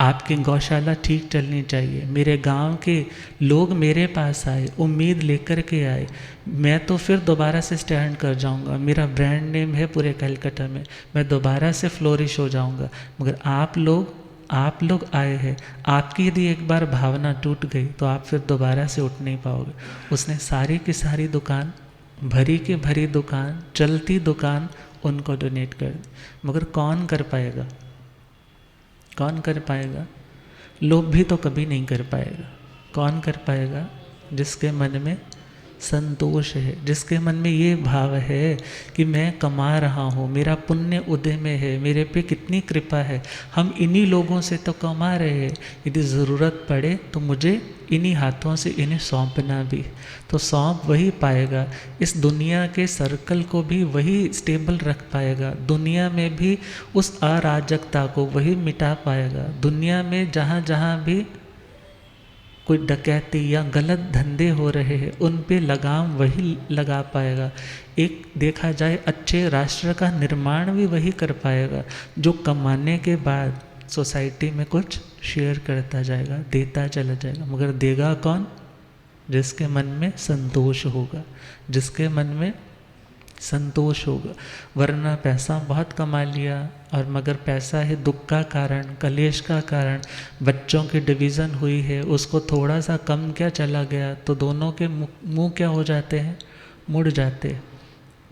आपकी गौशाला ठीक चलनी चाहिए, मेरे गांव के लोग मेरे पास आए, उम्मीद लेकर के आए, मैं तो फिर दोबारा से स्टैंड कर जाऊंगा, मेरा ब्रांड नेम है पूरे कलकत्ता में, मैं दोबारा से फ्लोरिश हो जाऊंगा, मगर आप लोग आए हैं, आपकी यदि एक बार भावना टूट गई तो आप फिर दोबारा से उठ नहीं पाओगे। उसने सारी की सारी दुकान, भरी की भरी दुकान, चलती दुकान उनको डोनेट कर दी। मगर कौन कर पाएगा, कौन कर पाएगा? लोभ भी तो कभी नहीं कर पाएगा। कौन कर पाएगा? जिसके मन में संतोष है, जिसके मन में ये भाव है कि मैं कमा रहा हूँ, मेरा पुण्य उदय में है, मेरे पे कितनी कृपा है, हम इन्हीं लोगों से तो कमा रहे हैं, यदि ज़रूरत पड़े तो मुझे इन्हीं हाथों से इन्हें सौंपना भी, तो सौंप वही पाएगा। इस दुनिया के सर्कल को भी वही स्टेबल रख पाएगा, दुनिया में भी उस अराजकता को वही मिटा पाएगा, दुनिया में जहाँ जहाँ भी कोई डकैती या गलत धंधे हो रहे हैं उन पे लगाम वही लगा पाएगा। एक देखा जाए अच्छे राष्ट्र का निर्माण भी वही कर पाएगा जो कमाने के बाद सोसाइटी में कुछ शेयर करता जाएगा, देता चला जाएगा। मगर देगा कौन? जिसके मन में संतोष होगा, जिसके मन में संतोष होगा। वरना पैसा बहुत कमा लिया और मगर पैसा है दुख का कारण, कलेश का कारण, बच्चों की डिवीज़न हुई है, उसको थोड़ा सा कम क्या चला गया तो दोनों के मुंह क्या हो जाते हैं? मुड़ जाते हैं।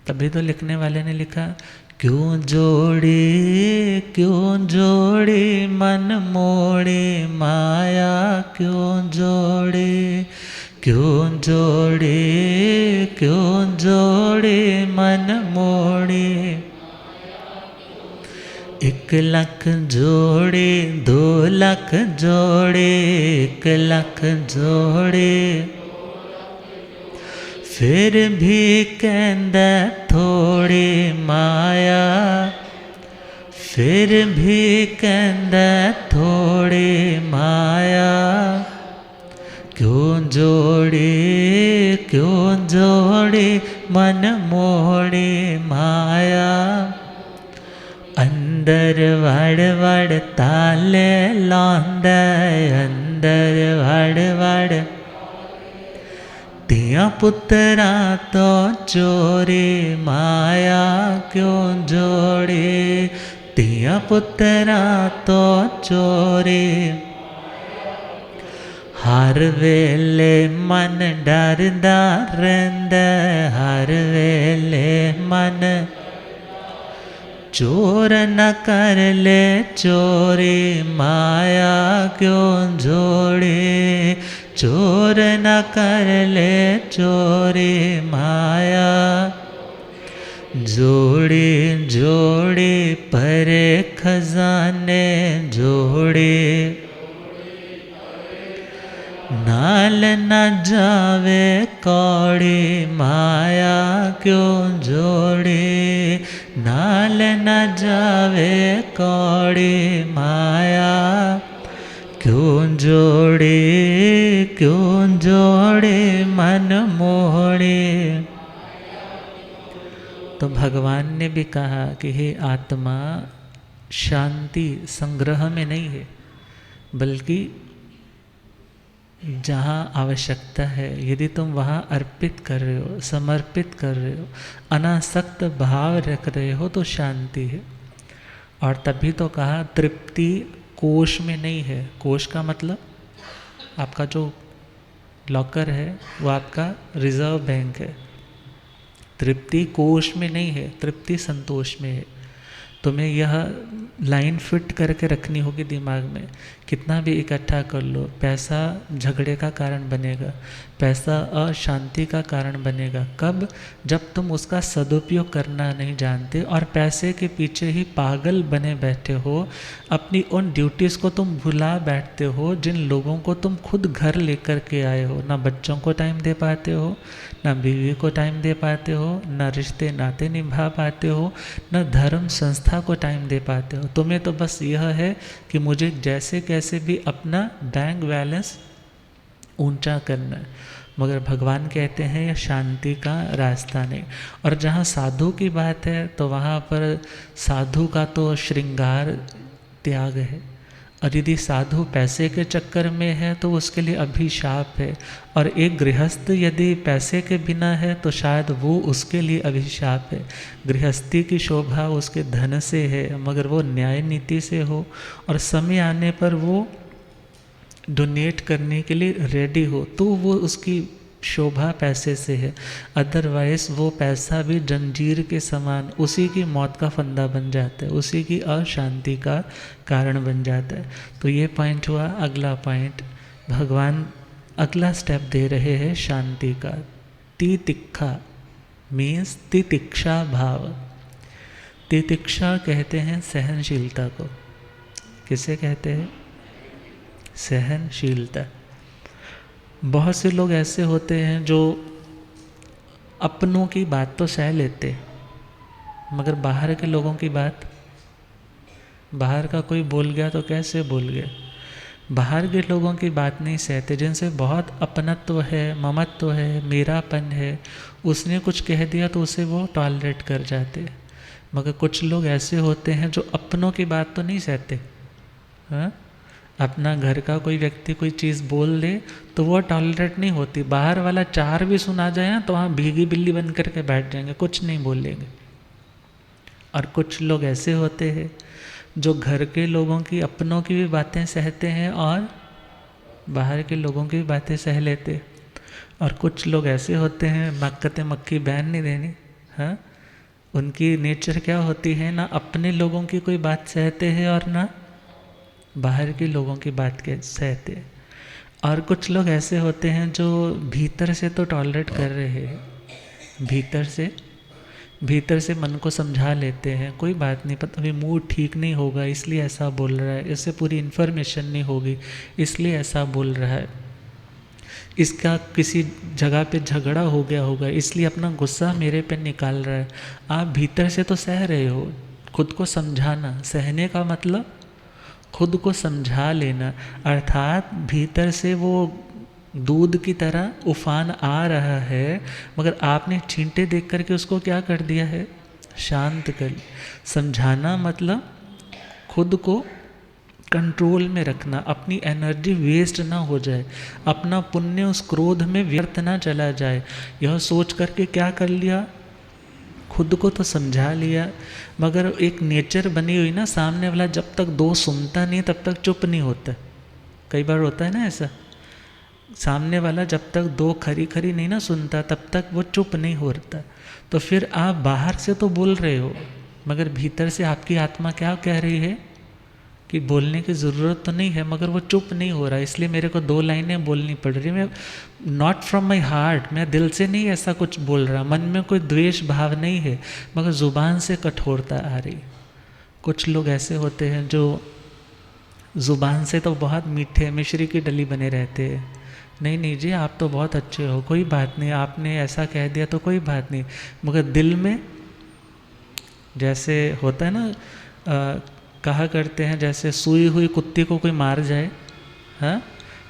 तभी तो लिखने वाले ने लिखा, क्यों जोड़े मन मोड़े माया, क्यों जोड़े मन मोड़े। 1 लाख जोड़े 2 लाख जोड़े 1 लाख जोड़े, फिर भी कहंदा थोड़े माया, फिर भी कहंदा थोड़े माया। क्यों जोड़े मन मोड़े माया। अंदर वड़ ताले लांदा, अंदर वड़ तिया पुत्रा तो चोरे माया। क्यों जोड़े तिया पुत्रा तो चोरे। हर वेले मन डरदा रहिंदा, हर वेले मन चोर न कर ले चोरी माया। क्यों जोड़े चोर न कर ले चोरी माया। जोड़े जोड़े परे खजाने जोड़े, नाल न जावे कौड़ी माया। क्यों जोड़े नाल न जावे कौड़ी माया। क्यों जोड़े मन मोड़े। तो भगवान ने भी कहा कि हे आत्मा, शांति संग्रह में नहीं है, बल्कि जहाँ आवश्यकता है यदि तुम वहाँ अर्पित कर रहे हो, समर्पित कर रहे हो, अनासक्त भाव रख रहे हो तो शांति है। और तभी तो कहा तृप्ति कोश में नहीं है। कोश का मतलब आपका जो लॉकर है वो आपका रिजर्व बैंक है। तृप्ति कोश में नहीं है, तृप्ति संतोष में है। तुम्हें यह लाइन फिट करके रखनी होगी दिमाग में। कितना भी इकट्ठा कर लो, पैसा झगड़े का कारण बनेगा, पैसा अशांति का कारण बनेगा। कब? जब तुम उसका सदुपयोग करना नहीं जानते और पैसे के पीछे ही पागल बने बैठे हो, अपनी उन ड्यूटीज़ को तुम भुला बैठते हो जिन लोगों को तुम खुद घर लेकर के आए हो। ना बच्चों को टाइम दे पाते हो, ना बीवी को टाइम दे पाते हो, ना रिश्ते नाते निभा पाते हो, ना धर्म संस्था को टाइम दे पाते हो। तुम्हें तो बस यह है कि मुझे जैसे कैसे भी अपना बैंक बैलेंस ऊंचा करना है। मगर भगवान कहते हैं यह शांति का रास्ता नहीं। और जहाँ साधु की बात है तो वहाँ पर साधु का तो श्रृंगार त्याग है। और यदि साधु पैसे के चक्कर में है तो उसके लिए अभिशाप है। और एक गृहस्थ यदि पैसे के बिना है तो शायद वो उसके लिए अभिशाप है। गृहस्थी की शोभा उसके धन से है, मगर वो न्याय नीति से हो और समय आने पर वो डोनेट करने के लिए रेडी हो तो वो उसकी शोभा पैसे से है। अदरवाइज वो पैसा भी जंजीर के समान उसी की मौत का फंदा बन जाता है, उसी की अशांति का कारण बन जाता है। तो ये पॉइंट हुआ। अगला पॉइंट भगवान अगला स्टेप दे रहे हैं शांति का। तितिक्षा मीन्स तितिक्षा भाव। तितिक्षा कहते हैं सहनशीलता को। किसे कहते हैं? सहनशीलता। बहुत से लोग ऐसे होते हैं जो अपनों की बात तो सह लेते, मगर बाहर के लोगों की बात, बाहर का कोई बोल गया तो कैसे बोल गया, बाहर के लोगों की बात नहीं सहते। जिनसे बहुत अपनत्व है, ममत्व है, मेरापन है, उसने कुछ कह दिया तो उसे वो टॉलरेट कर जाते। मगर कुछ लोग ऐसे होते हैं जो अपनों की बात तो नहीं सहते। हाँ, अपना घर का कोई व्यक्ति कोई चीज़ बोल दे तो वो टॉलरेट नहीं होती। बाहर वाला चार भी सुना जाए ना तो वहाँ भीगी बिल्ली बन करके बैठ जाएंगे, कुछ नहीं बोलेंगे। और कुछ लोग ऐसे होते हैं जो घर के लोगों की, अपनों की भी बातें सहते हैं और बाहर के लोगों की भी बातें सह लेते। और कुछ लोग ऐसे होते हैं, मक्कते मक्खी बैन नहीं देनी। हाँ, उनकी नेचर क्या होती है, ना अपने लोगों की कोई बात सहते हैं और ना बाहर के लोगों की बात के सहते। और कुछ लोग ऐसे होते हैं जो भीतर से तो टॉलरेट कर रहे हैं, भीतर से मन को समझा लेते हैं, कोई बात नहीं, पता अभी मूड ठीक नहीं होगा इसलिए ऐसा बोल रहा है, इससे पूरी इन्फॉर्मेशन नहीं होगी इसलिए ऐसा बोल रहा है, इसका किसी जगह पे झगड़ा हो गया होगा इसलिए अपना गुस्सा मेरे पे निकाल रहा है। आप भीतर से तो सह रहे हो। खुद को समझाना, सहने का मतलब खुद को समझा लेना, अर्थात भीतर से वो दूध की तरह उफान आ रहा है, मगर आपने छींटे देख करके उसको क्या कर दिया है, शांत कर। समझाना मतलब खुद को कंट्रोल में रखना, अपनी एनर्जी वेस्ट ना हो जाए, अपना पुण्य उस क्रोध में व्यर्थ ना चला जाए। यह सोच करके क्या कर लिया, खुद को तो समझा लिया, मगर एक नेचर बनी हुई ना, सामने वाला जब तक दो सुनता नहीं तब तक चुप नहीं होता। कई बार होता है ना ऐसा, सामने वाला जब तक दो खरी खरी नहीं ना सुनता तब तक वो चुप नहीं होता। तो फिर आप बाहर से तो बोल रहे हो मगर भीतर से आपकी आत्मा क्या कह रही है कि बोलने की ज़रूरत तो नहीं है, मगर वो चुप नहीं हो रहा, इसलिए मेरे को दो लाइनें बोलनी पड़ रही। मैं नॉट फ्रॉम माई हार्ट, मैं दिल से नहीं ऐसा कुछ बोल रहा, मन में कोई द्वेष भाव नहीं है, मगर ज़ुबान से कठोरता आ रही। कुछ लोग ऐसे होते हैं जो ज़ुबान से तो बहुत मीठे, मिश्री की डली बने रहते हैं, नहीं नहीं जी आप तो बहुत अच्छे हो, कोई बात नहीं, आपने ऐसा कह दिया तो कोई बात नहीं, मगर दिल में जैसे होता है ना, कहा करते हैं जैसे सूई हुई कुत्ती को कोई मार जाए, हाँ,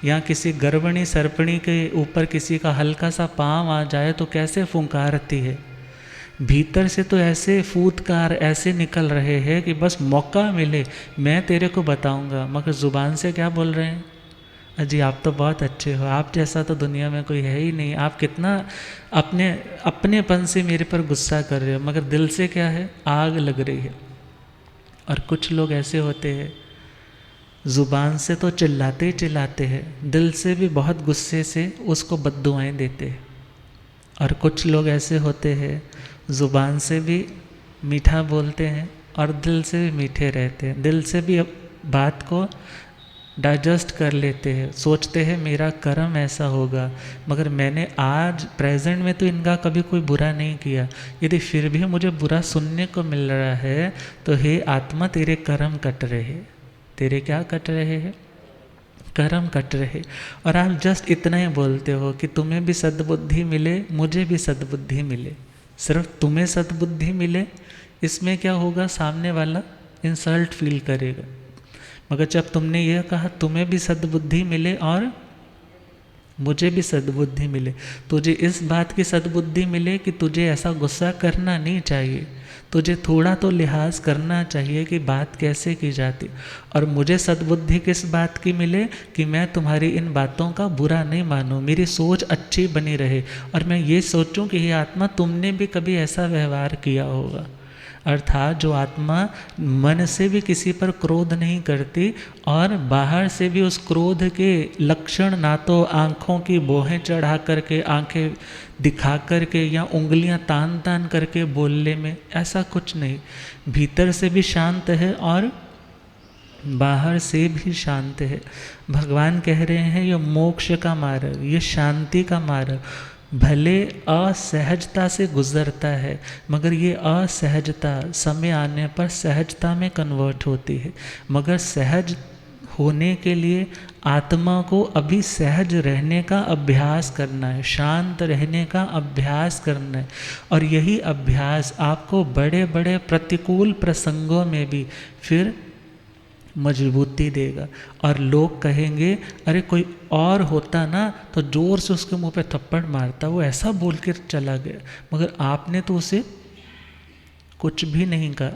या किसी गर्भणी सर्पणी के ऊपर किसी का हल्का सा पाँव आ जाए तो कैसे फुंकारती है। भीतर से तो ऐसे फूतकार ऐसे निकल रहे हैं कि बस मौका मिले मैं तेरे को बताऊंगा, मगर ज़ुबान से क्या बोल रहे हैं, अजी आप तो बहुत अच्छे हो, आप जैसा तो दुनिया में कोई है ही नहीं, आप कितना अपनेपन से मेरे पर गुस्सा कर रहे हो, मगर दिल से क्या है, आग लग रही है। और कुछ लोग ऐसे होते हैं ज़ुबान से तो चिल्लाते ही चिल्लाते हैं, दिल से भी बहुत गुस्से से उसको बद्दुआएं देते हैं। और कुछ लोग ऐसे होते हैं ज़ुबान से भी मीठा बोलते हैं और दिल से भी मीठे रहते हैं, दिल से भी बात को डाइजेस्ट कर लेते हैं, सोचते हैं मेरा कर्म ऐसा होगा, मगर मैंने आज प्रेजेंट में तो इनका कभी कोई बुरा नहीं किया, यदि फिर भी मुझे बुरा सुनने को मिल रहा है तो हे आत्मा तेरे कर्म कट रहे, तेरे क्या कट रहे हैं, कर्म कट रहे। और आप जस्ट इतना ही बोलते हो कि तुम्हें भी सद्बुद्धि मिले, मुझे भी सद्बुद्धि मिले, सिर्फ तुम्हें सद्बुद्धि मिले, इसमें क्या होगा, सामने वाला इंसल्ट फील करेगा। मगर जब तुमने यह कहा तुम्हें भी सद्बुद्धि मिले और मुझे भी सद्बुद्धि मिले, तुझे इस बात की सद्बुद्धि मिले कि तुझे ऐसा गुस्सा करना नहीं चाहिए, तुझे थोड़ा तो लिहाज करना चाहिए कि बात कैसे की जाती, और मुझे सद्बुद्धि किस बात की मिले कि मैं तुम्हारी इन बातों का बुरा नहीं मानूं, मेरी सोच अच्छी बनी रहे, और मैं ये सोचूं कि ये आत्मा तुमने भी कभी ऐसा व्यवहार किया होगा। अर्थात जो आत्मा मन से भी किसी पर क्रोध नहीं करती और बाहर से भी उस क्रोध के लक्षण ना तो आँखों की बोहें चढ़ा करके, आँखें दिखा करके या उंगलियां तान तान करके बोलने में, ऐसा कुछ नहीं, भीतर से भी शांत है और बाहर से भी शांत है। भगवान कह रहे हैं ये मोक्ष का मार्ग, ये शांति का मार्ग, भले असहजता से गुजरता है, मगर ये असहजता समय आने पर सहजता में कन्वर्ट होती है। मगर सहज होने के लिए आत्मा को अभी सहज रहने का अभ्यास करना है, शांत रहने का अभ्यास करना है। और यही अभ्यास आपको बड़े बड़े प्रतिकूल प्रसंगों में भी फिर मजबूती देगा। और लोग कहेंगे अरे कोई और होता ना तो ज़ोर से उसके मुंह पे थप्पड़ मारता, वो ऐसा बोल कर चला गया, मगर आपने तो उसे कुछ भी नहीं कहा।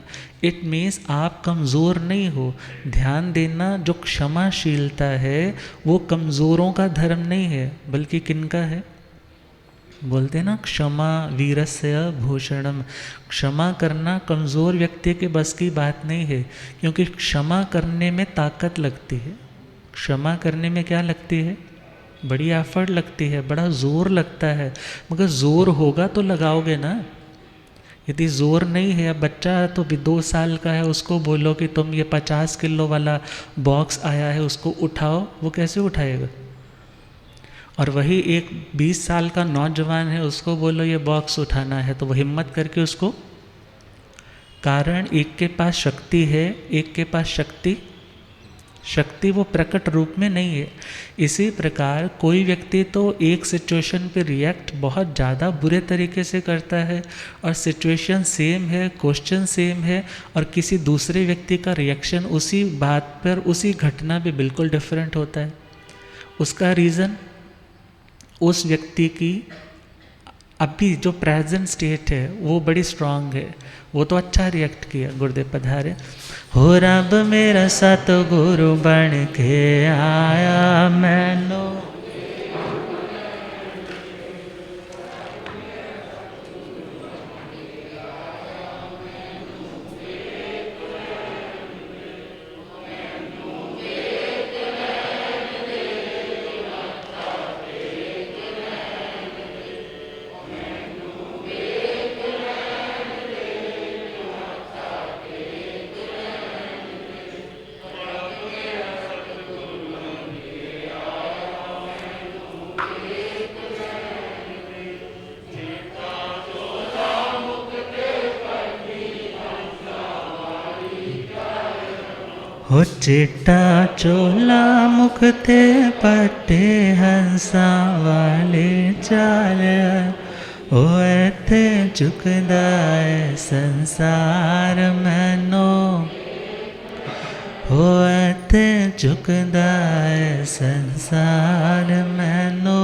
इट मीन्स आप कमज़ोर नहीं हो। ध्यान देना, जो क्षमाशीलता है वो कमज़ोरों का धर्म नहीं है, बल्कि किनका है? बोलते ना क्षमा वीरस्य भूषणम। क्षमा करना कमज़ोर व्यक्ति के बस की बात नहीं है, क्योंकि क्षमा करने में ताकत लगती है। क्षमा करने में क्या लगती है? बड़ी एफर्ट लगती है, बड़ा ज़ोर लगता है। मगर ज़ोर होगा तो लगाओगे ना। यदि ज़ोर नहीं है, अब बच्चा तो भी 2 साल का है, उसको बोलो कि तुम ये 50 किलो वाला बॉक्स आया है उसको उठाओ, वो कैसे उठाएगा? और वही एक 20 साल का नौजवान है, उसको बोलो ये बॉक्स उठाना है, तो वो हिम्मत करके उसको। कारण एक के पास शक्ति है, एक के पास शक्ति वो प्रकट रूप में नहीं है। इसी प्रकार कोई व्यक्ति तो एक सिचुएशन पे रिएक्ट बहुत ज़्यादा बुरे तरीके से करता है, और सिचुएशन सेम है, क्वेश्चन सेम है, और किसी दूसरे व्यक्ति का रिएक्शन उसी बात पर, उसी घटना पे बिल्कुल डिफरेंट होता है। उसका रीज़न उस व्यक्ति की अभी जो प्रेजेंट स्टेट है वो बड़ी स्ट्रांग है, वो तो अच्छा रिएक्ट किया। गुरुदेव पधारे। हो रब मेरा सतगुरु बन के आया मैनो, हो चिट्टा चोला मुख ते पट्टे हंसा वाले चाल, हो ते झुकदा है संसार मैनो, हो ते झुकदा है संसार मैनो।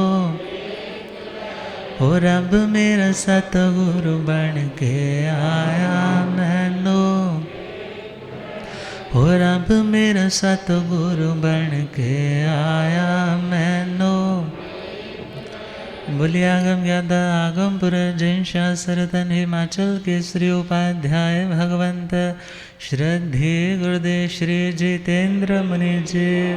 हो रब मेरा सतगुरु बन के आया मैनो, हो रब मेरा सतगुरु बन के आया मैनो। बोलिए आगम ज्ञाता आगम पुर जैन शास्त्रतन हिमाचल के श्री उपाध्याय भगवंत श्रद्धे गुरुदेव श्री जितेंद्र मुनि जी।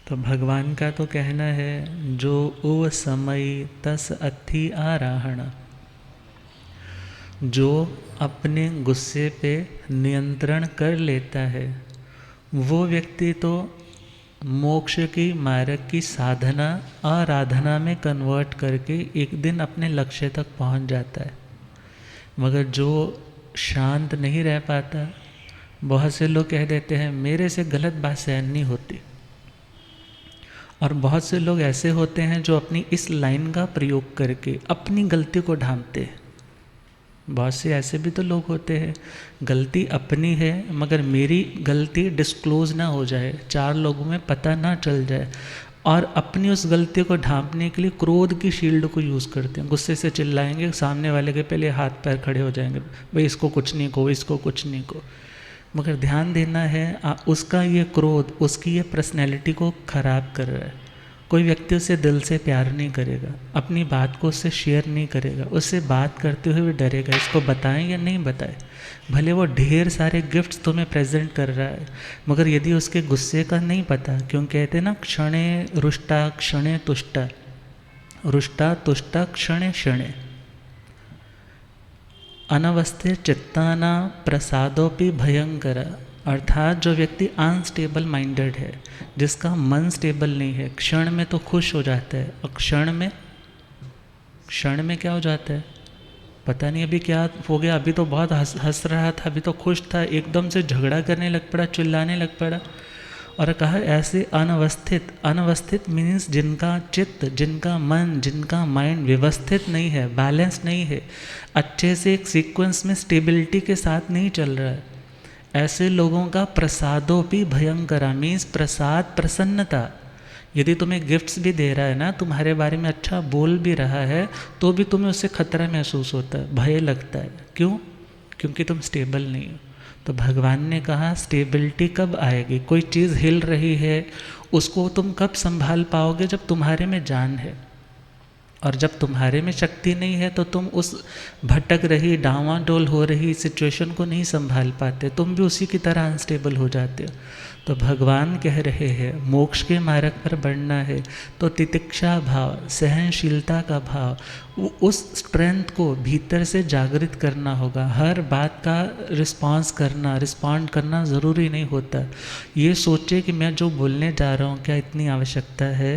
तो भगवान का तो कहना है, जो उव समय तस अथि आराहण, जो अपने गुस्से पे नियंत्रण कर लेता है वो व्यक्ति तो मोक्ष की मार्ग की साधना आराधना में कन्वर्ट करके एक दिन अपने लक्ष्य तक पहुंच जाता है। मगर जो शांत नहीं रह पाता, बहुत से लोग कह देते हैं मेरे से गलत बात सहन नहीं होती, और बहुत से लोग ऐसे होते हैं जो अपनी इस लाइन का प्रयोग करके अपनी गलती को ढांपते हैं। बहुत से ऐसे भी तो लोग होते हैं, गलती अपनी है मगर मेरी गलती डिस्क्लोज ना हो जाए, 4 लोगों में पता ना चल जाए, और अपनी उस गलती को ढांपने के लिए क्रोध की शील्ड को यूज़ करते हैं। गुस्से से चिल्लाएंगे, सामने वाले के पहले हाथ पैर खड़े हो जाएंगे, भाई इसको कुछ नहीं को, इसको कुछ नहीं को। मगर ध्यान देना है, उसका ये क्रोध उसकी ये पर्सनैलिटी को ख़राब कर रहा है। कोई व्यक्ति उससे दिल से प्यार नहीं करेगा, अपनी बात को उससे शेयर नहीं करेगा, उससे बात करते हुए भी डरेगा, इसको बताएं या नहीं बताएं। भले वो ढेर सारे गिफ्ट्स तुम्हें प्रेजेंट कर रहा है, मगर यदि उसके गुस्से का नहीं पता, क्यों कहते ना क्षणे रुष्टा क्षणे तुष्टा, रुष्टा तुष्टा क्षणे क्षणे, अनवस्थे चित्ताना प्रसादोपि भयंकर। अर्थात जो व्यक्ति अनस्टेबल माइंडेड है, जिसका मन स्टेबल नहीं है, क्षण में तो खुश हो जाता है और क्षण में क्या हो जाता है पता नहीं अभी क्या हो गया। अभी तो बहुत हंस रहा था, अभी तो खुश था, एकदम से झगड़ा करने लग पड़ा, चिल्लाने लग पड़ा। और कहा ऐसे अनवस्थित मीन्स जिनका चित्त, जिनका मन, जिनका माइंड व्यवस्थित नहीं है, बैलेंस नहीं है, अच्छे से एक सीक्वेंस में स्टेबिलिटी के साथ नहीं चल रहा है, ऐसे लोगों का प्रसादोपि भयंकरा मीन्स प्रसाद प्रसन्नता। यदि तुम्हें गिफ्ट्स भी दे रहा है ना, तुम्हारे बारे में अच्छा बोल भी रहा है, तो भी तुम्हें उससे खतरा महसूस होता है, भय लगता है। क्यों? क्योंकि तुम स्टेबल नहीं हो। तो भगवान ने कहा स्टेबिलिटी कब आएगी? कोई चीज़ हिल रही है, उसको तुम कब संभाल पाओगे? जब तुम्हारे में जान है। और जब तुम्हारे में शक्ति नहीं है तो तुम उस भटक रही, डावाडोल हो रही सिचुएशन को नहीं संभाल पाते, तुम भी उसी की तरह अनस्टेबल हो जाते हो। तो भगवान कह रहे हैं मोक्ष के मार्ग पर बढ़ना है तो तितिक्षा भाव, सहनशीलता का भाव, उस स्ट्रेंथ को भीतर से जागृत करना होगा। हर बात का रिस्पॉन्ड करना ज़रूरी नहीं होता। ये सोचे कि मैं जो बोलने जा रहा हूँ क्या इतनी आवश्यकता है?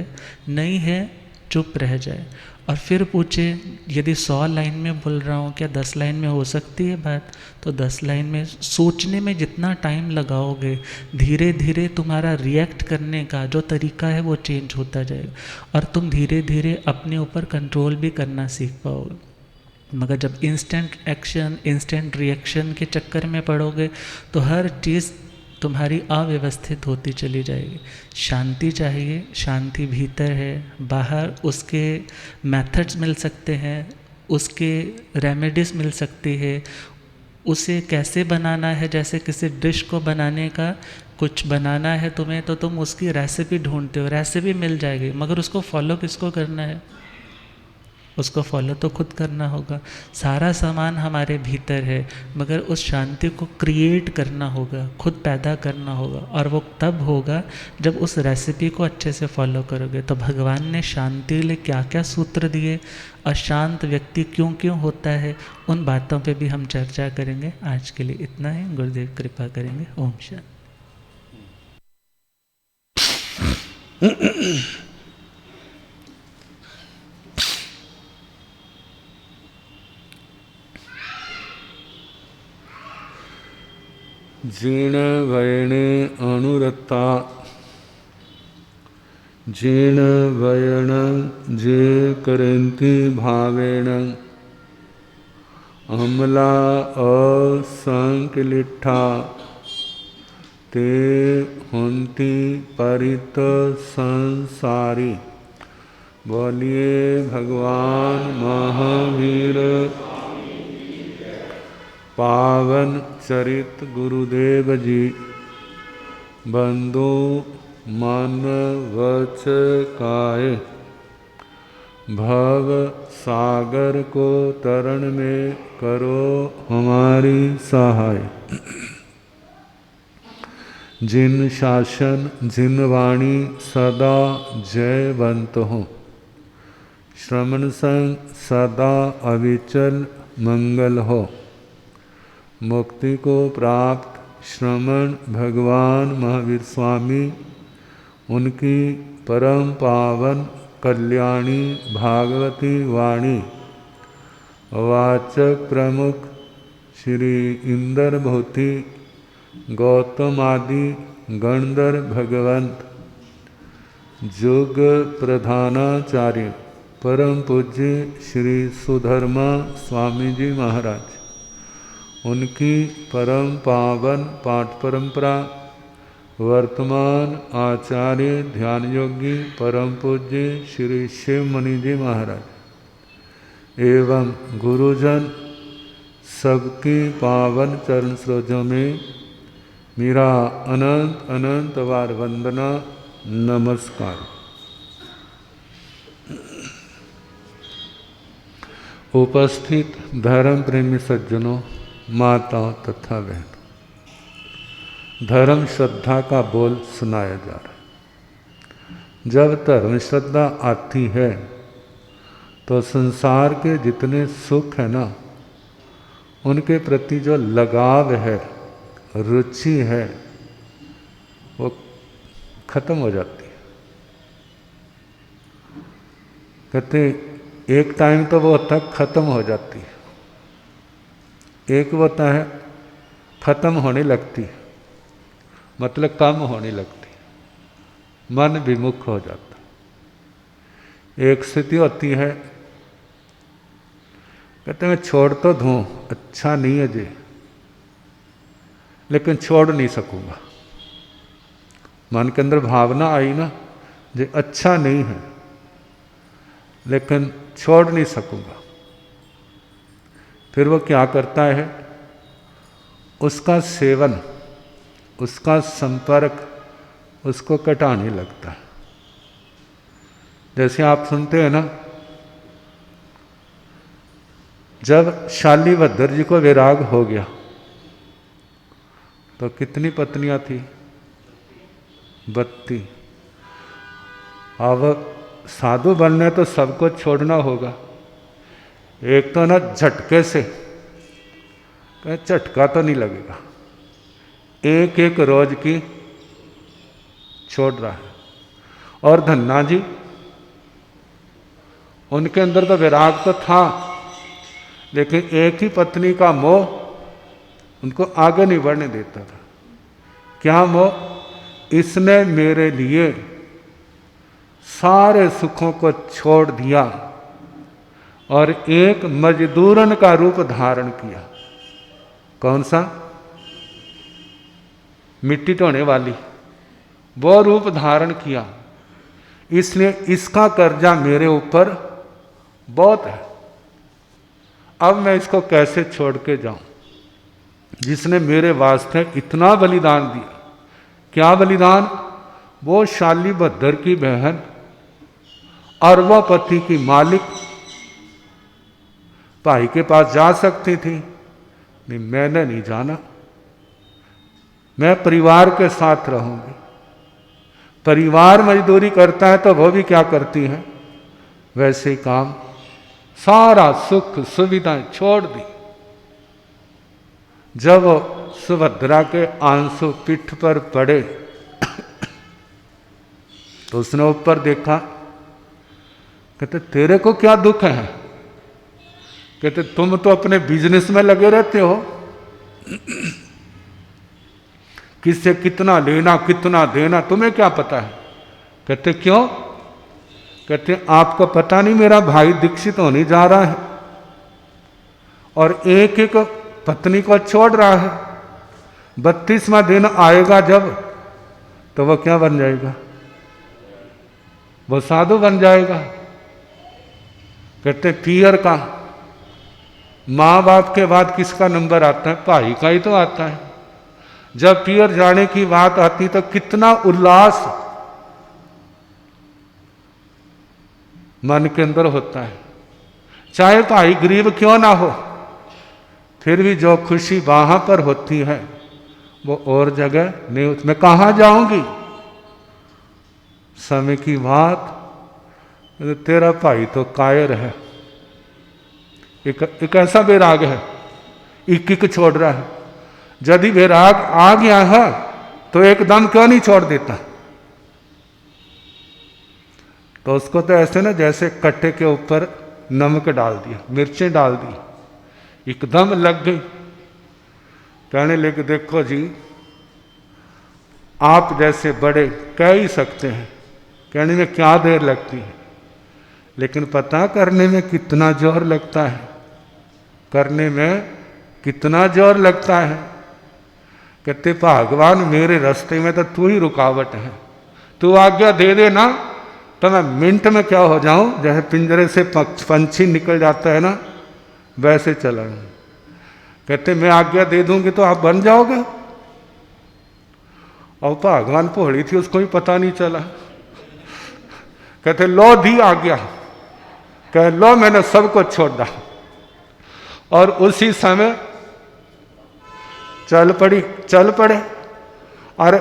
नहीं है, चुप रह जाए। और फिर पूछे यदि 100 लाइन में बोल रहा हूँ क्या 10 लाइन में हो सकती है बात? तो 10 लाइन में सोचने में जितना टाइम लगाओगे, धीरे धीरे तुम्हारा रिएक्ट करने का जो तरीका है वो चेंज होता जाएगा और तुम धीरे धीरे अपने ऊपर कंट्रोल भी करना सीख पाओगे। मगर जब इंस्टेंट एक्शन, इंस्टेंट रिएक्शन के चक्कर में पड़ोगे तो हर चीज़ तुम्हारी अव्यवस्थित होती चली जाएगी। शांति चाहिए, शांति भीतर है, बाहर उसके मेथड्स मिल सकते हैं, उसके रेमेडीज मिल सकती है। उसे कैसे बनाना है, जैसे किसी डिश को बनाने का कुछ बनाना है तुम्हें तो तुम उसकी रेसिपी ढूंढते हो, रेसिपी मिल जाएगी, मगर उसको फॉलो किसको करना है? उसको फॉलो तो खुद करना होगा। सारा सामान हमारे भीतर है, मगर उस शांति को क्रिएट करना होगा, खुद पैदा करना होगा, और वो तब होगा जब उस रेसिपी को अच्छे से फॉलो करोगे। तो भगवान ने शांति के लिए क्या क्या सूत्र दिए, अशांत व्यक्ति क्यों क्यों होता है, उन बातों पे भी हम चर्चा करेंगे। आज के लिए इतना ही, गुरुदेव कृपा करेंगे। ओम शांति। जीर्ण वयने अनुरक्ता, जीर्ण वयन जे करन्ति भावेन, अमला असंकलिठा ते हन्ति परित संसारी। बोलिए भगवान महावीर पावन चरित गुरुदेव जी। बंदो मन वच काय, भव सागर को तरण में करो हमारी सहाय। जिन शासन जिन वाणी सदा जयवंत हो, श्रवण संग सदा अविचल मंगल हो। मुक्ति को प्राप्त श्रमण भगवान महावीर स्वामी, उनकी परम पावन कल्याणी भागवती वाणी वाचक प्रमुख श्री इंद्र भूति गौतम आदि गणधर भगवंत, जुग प्रधानाचार्य परम पूज्य श्री सुधर्मा स्वामी जी महाराज, उनकी परम पावन पाठ परंपरा वर्तमान आचार्य ध्यान योगी परम पूज्य श्री शिव मुनि जी महाराज एवं गुरुजन सबकी पावन चरण सरोजों में मेरा अनंत अनंत बार वंदना नमस्कार। उपस्थित धर्म प्रेमी सज्जनों, माताओं तथा बहनों, धर्म श्रद्धा का बोल सुनाया जा रहा है। जब धर्म श्रद्धा आती है तो संसार के जितने सुख है ना, उनके प्रति जो लगाव है रुचि है वो खत्म हो जाती है। कहते एक टाइम तो वो होता है खत्म हो जाती है, एक वो होता है खत्म होने लगती है, मतलब कम होने लगती है, मन विमुख हो जाता है। एक स्थिति होती है कहते मैं छोड़ तो दूं, अच्छा नहीं है जी, लेकिन छोड़ नहीं सकूंगा। मन के अंदर भावना आई ना जी अच्छा नहीं है लेकिन छोड़ नहीं सकूंगा। फिर वो क्या करता है, उसका सेवन, उसका संपर्क उसको कटाने लगता है। जैसे आप सुनते हैं ना, जब शालीभद्र जी को वैराग हो गया तो कितनी पत्नियां थी? 32। अब साधु बनने तो सबको छोड़ना होगा। एक तो ना झटके से, झटका तो नहीं लगेगा, एक एक रोज की छोड़ रहा है। और धन्ना जी, उनके अंदर तो वैराग तो था लेकिन एक ही पत्नी का मोह उनको आगे नहीं बढ़ने देता था। क्या मोह? इसने मेरे लिए सारे सुखों को छोड़ दिया और एक मजदूरन का रूप धारण किया। कौन सा? मिट्टी ढोने वाली, वो रूप धारण किया। इसलिए इसका कर्जा मेरे ऊपर बहुत है। अब मैं इसको कैसे छोड़ के जाऊं, जिसने मेरे वास्ते इतना बलिदान दिया। क्या बलिदान? वो शालीभद्र की बहन, अरबोपति की मालिक, भाई के पास जा सकती थी, नहीं मैंने नहीं जाना, मैं परिवार के साथ रहूंगी। परिवार मजदूरी करता है तो वो भी क्या करती है, वैसे ही काम, सारा सुख सुविधाएं छोड़ दी। जब सुभद्रा के आंसू पीठ पर पड़े तो उसने ऊपर देखा, कहते तेरे को क्या दुख है? कहते तुम तो अपने बिजनेस में लगे रहते हो, किससे कितना लेना कितना देना तुम्हें क्या पता है? कहते क्यों? कहते आपको पता नहीं मेरा भाई दीक्षित होने जा रहा है और एक एक पत्नी को छोड़ रहा है। 32वां दिन आएगा जब, तो वह क्या बन जाएगा? वो साधु बन जाएगा। कहते पियर का माँ बाप के बाद किसका नंबर आता है? भाई का ही तो आता है। जब पियर जाने की बात आती तो कितना उल्लास मन के अंदर होता है। चाहे भाई गरीब क्यों ना हो, फिर भी जो खुशी वहां पर होती है वो और जगह नहीं होती। मैं कहाँ जाऊंगी? समय की बात, तेरा भाई तो कायर है, एक ऐसा वैराग है, एक छोड़ रहा है। यदि वैराग आ गया है तो एकदम क्यों नहीं छोड़ देता? तो उसको तो ऐसे ना जैसे कट्टे के ऊपर नमक डाल दिया, मिर्चें डाल दी, एकदम लग गई। कहने लगे देखो जी, आप जैसे बड़े कह ही सकते हैं, कहने में क्या देर लगती है, लेकिन पता करने में कितना जोर लगता है, करने में कितना जोर लगता है। कहते भगवान मेरे रास्ते में तो तू ही रुकावट है, तू आज्ञा दे दे ना तो मैं मिनट में क्या हो जाऊं, जैसे पिंजरे से पंछी निकल जाता है ना वैसे चला। कहते मैं आज्ञा दे दूंगी तो आप बन जाओगे। और भगवान भोली थी, उसको भी पता नहीं चला। कहते लो दी आज्ञा, कह लो मैंने सबको छोड़ा। और उसी समय चल पड़े। और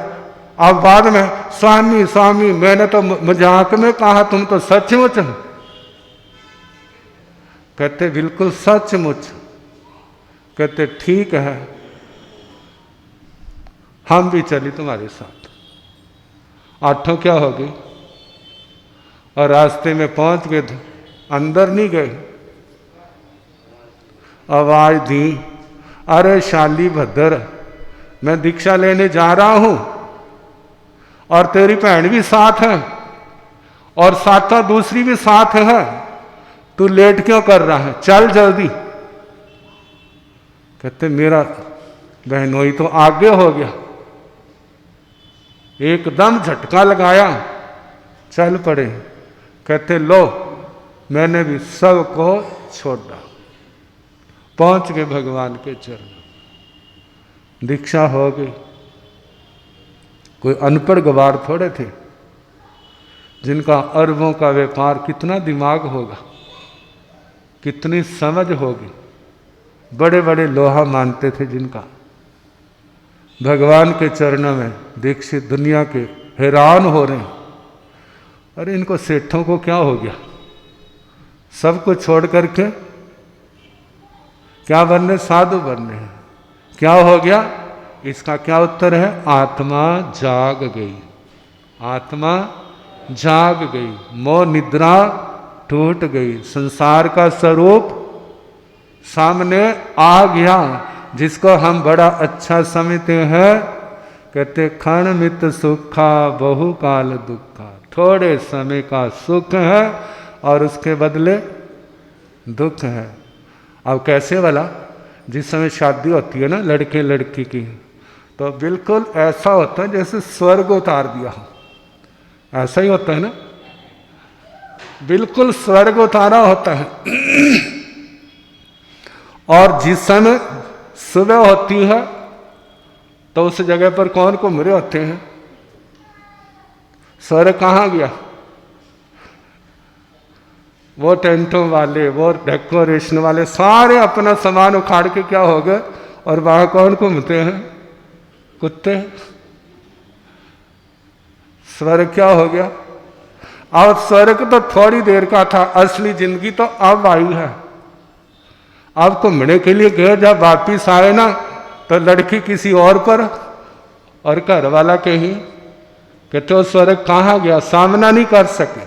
अब बाद में स्वामी स्वामी मैंने तो मजाक में कहा, तुम तो सचमुच। कहते बिल्कुल सचमुच। कहते ठीक है, हम भी चली तुम्हारे साथ। 8 क्या हो गई, और रास्ते में पहुंच गए थे, अंदर नहीं गए। आवाज दी, अरे शाली भद्र, मैं दीक्षा लेने जा रहा हूं और तेरी बहन भी साथ है और साथा दूसरी भी साथ है, तू लेट क्यों कर रहा है, चल जल्दी। कहते मेरा बहनोई तो आगे हो गया, एकदम झटका लगाया, चल पड़े। कहते लो मैंने भी सबको छोड़ा। पहुंच गए भगवान के चरण, दीक्षा हो गई। कोई अनपढ़ गवार थोड़े थे जिनका अरबों का व्यापार, कितना दिमाग होगा, कितनी समझ होगी, बड़े बड़े लोहा मानते थे जिनका। भगवान के चरणों में दीक्षित दुनिया के हैरान हो रहे हैं, अरे इनको सेठों को क्या हो गया, सब कुछ छोड़ करके क्या बनने, साधु बनने हैं। क्या हो गया, इसका क्या उत्तर है, आत्मा जाग गई, आत्मा जाग गई, मोह निद्रा टूट गई, संसार का स्वरूप सामने आ गया, जिसको हम बड़ा अच्छा समझते हैं। कहते क्षण मित सुखा बहु काल दुखा, थोड़े समय का सुख है और उसके बदले दुख है। अब कैसे वाला, जिस समय शादी होती है ना लड़के लड़की की, तो बिल्कुल ऐसा होता है जैसे स्वर्ग उतार दिया हो, ऐसा ही होता है ना, बिल्कुल स्वर्ग उतारा होता है। और जिस समय सुबह होती है तो उस जगह पर कौन घूम रहे होते हैं, स्वर्ग कहाँ गया, वो टेंटों वाले, वो डेकोरेशन वाले सारे अपना सामान उखाड़ के क्या हो गए, और वहां कौन घूमते हैं, कुत्ते। स्वर्ग क्या हो गया। अब स्वर्ग तो थोड़ी देर का था, असली जिंदगी तो अब आई है। अब घूमने के लिए गए, जब वापिस आए ना तो लड़की किसी और पर और घर वाला कहीं, कहते हो स्वर्ग कहाँ गया, सामना नहीं कर सके।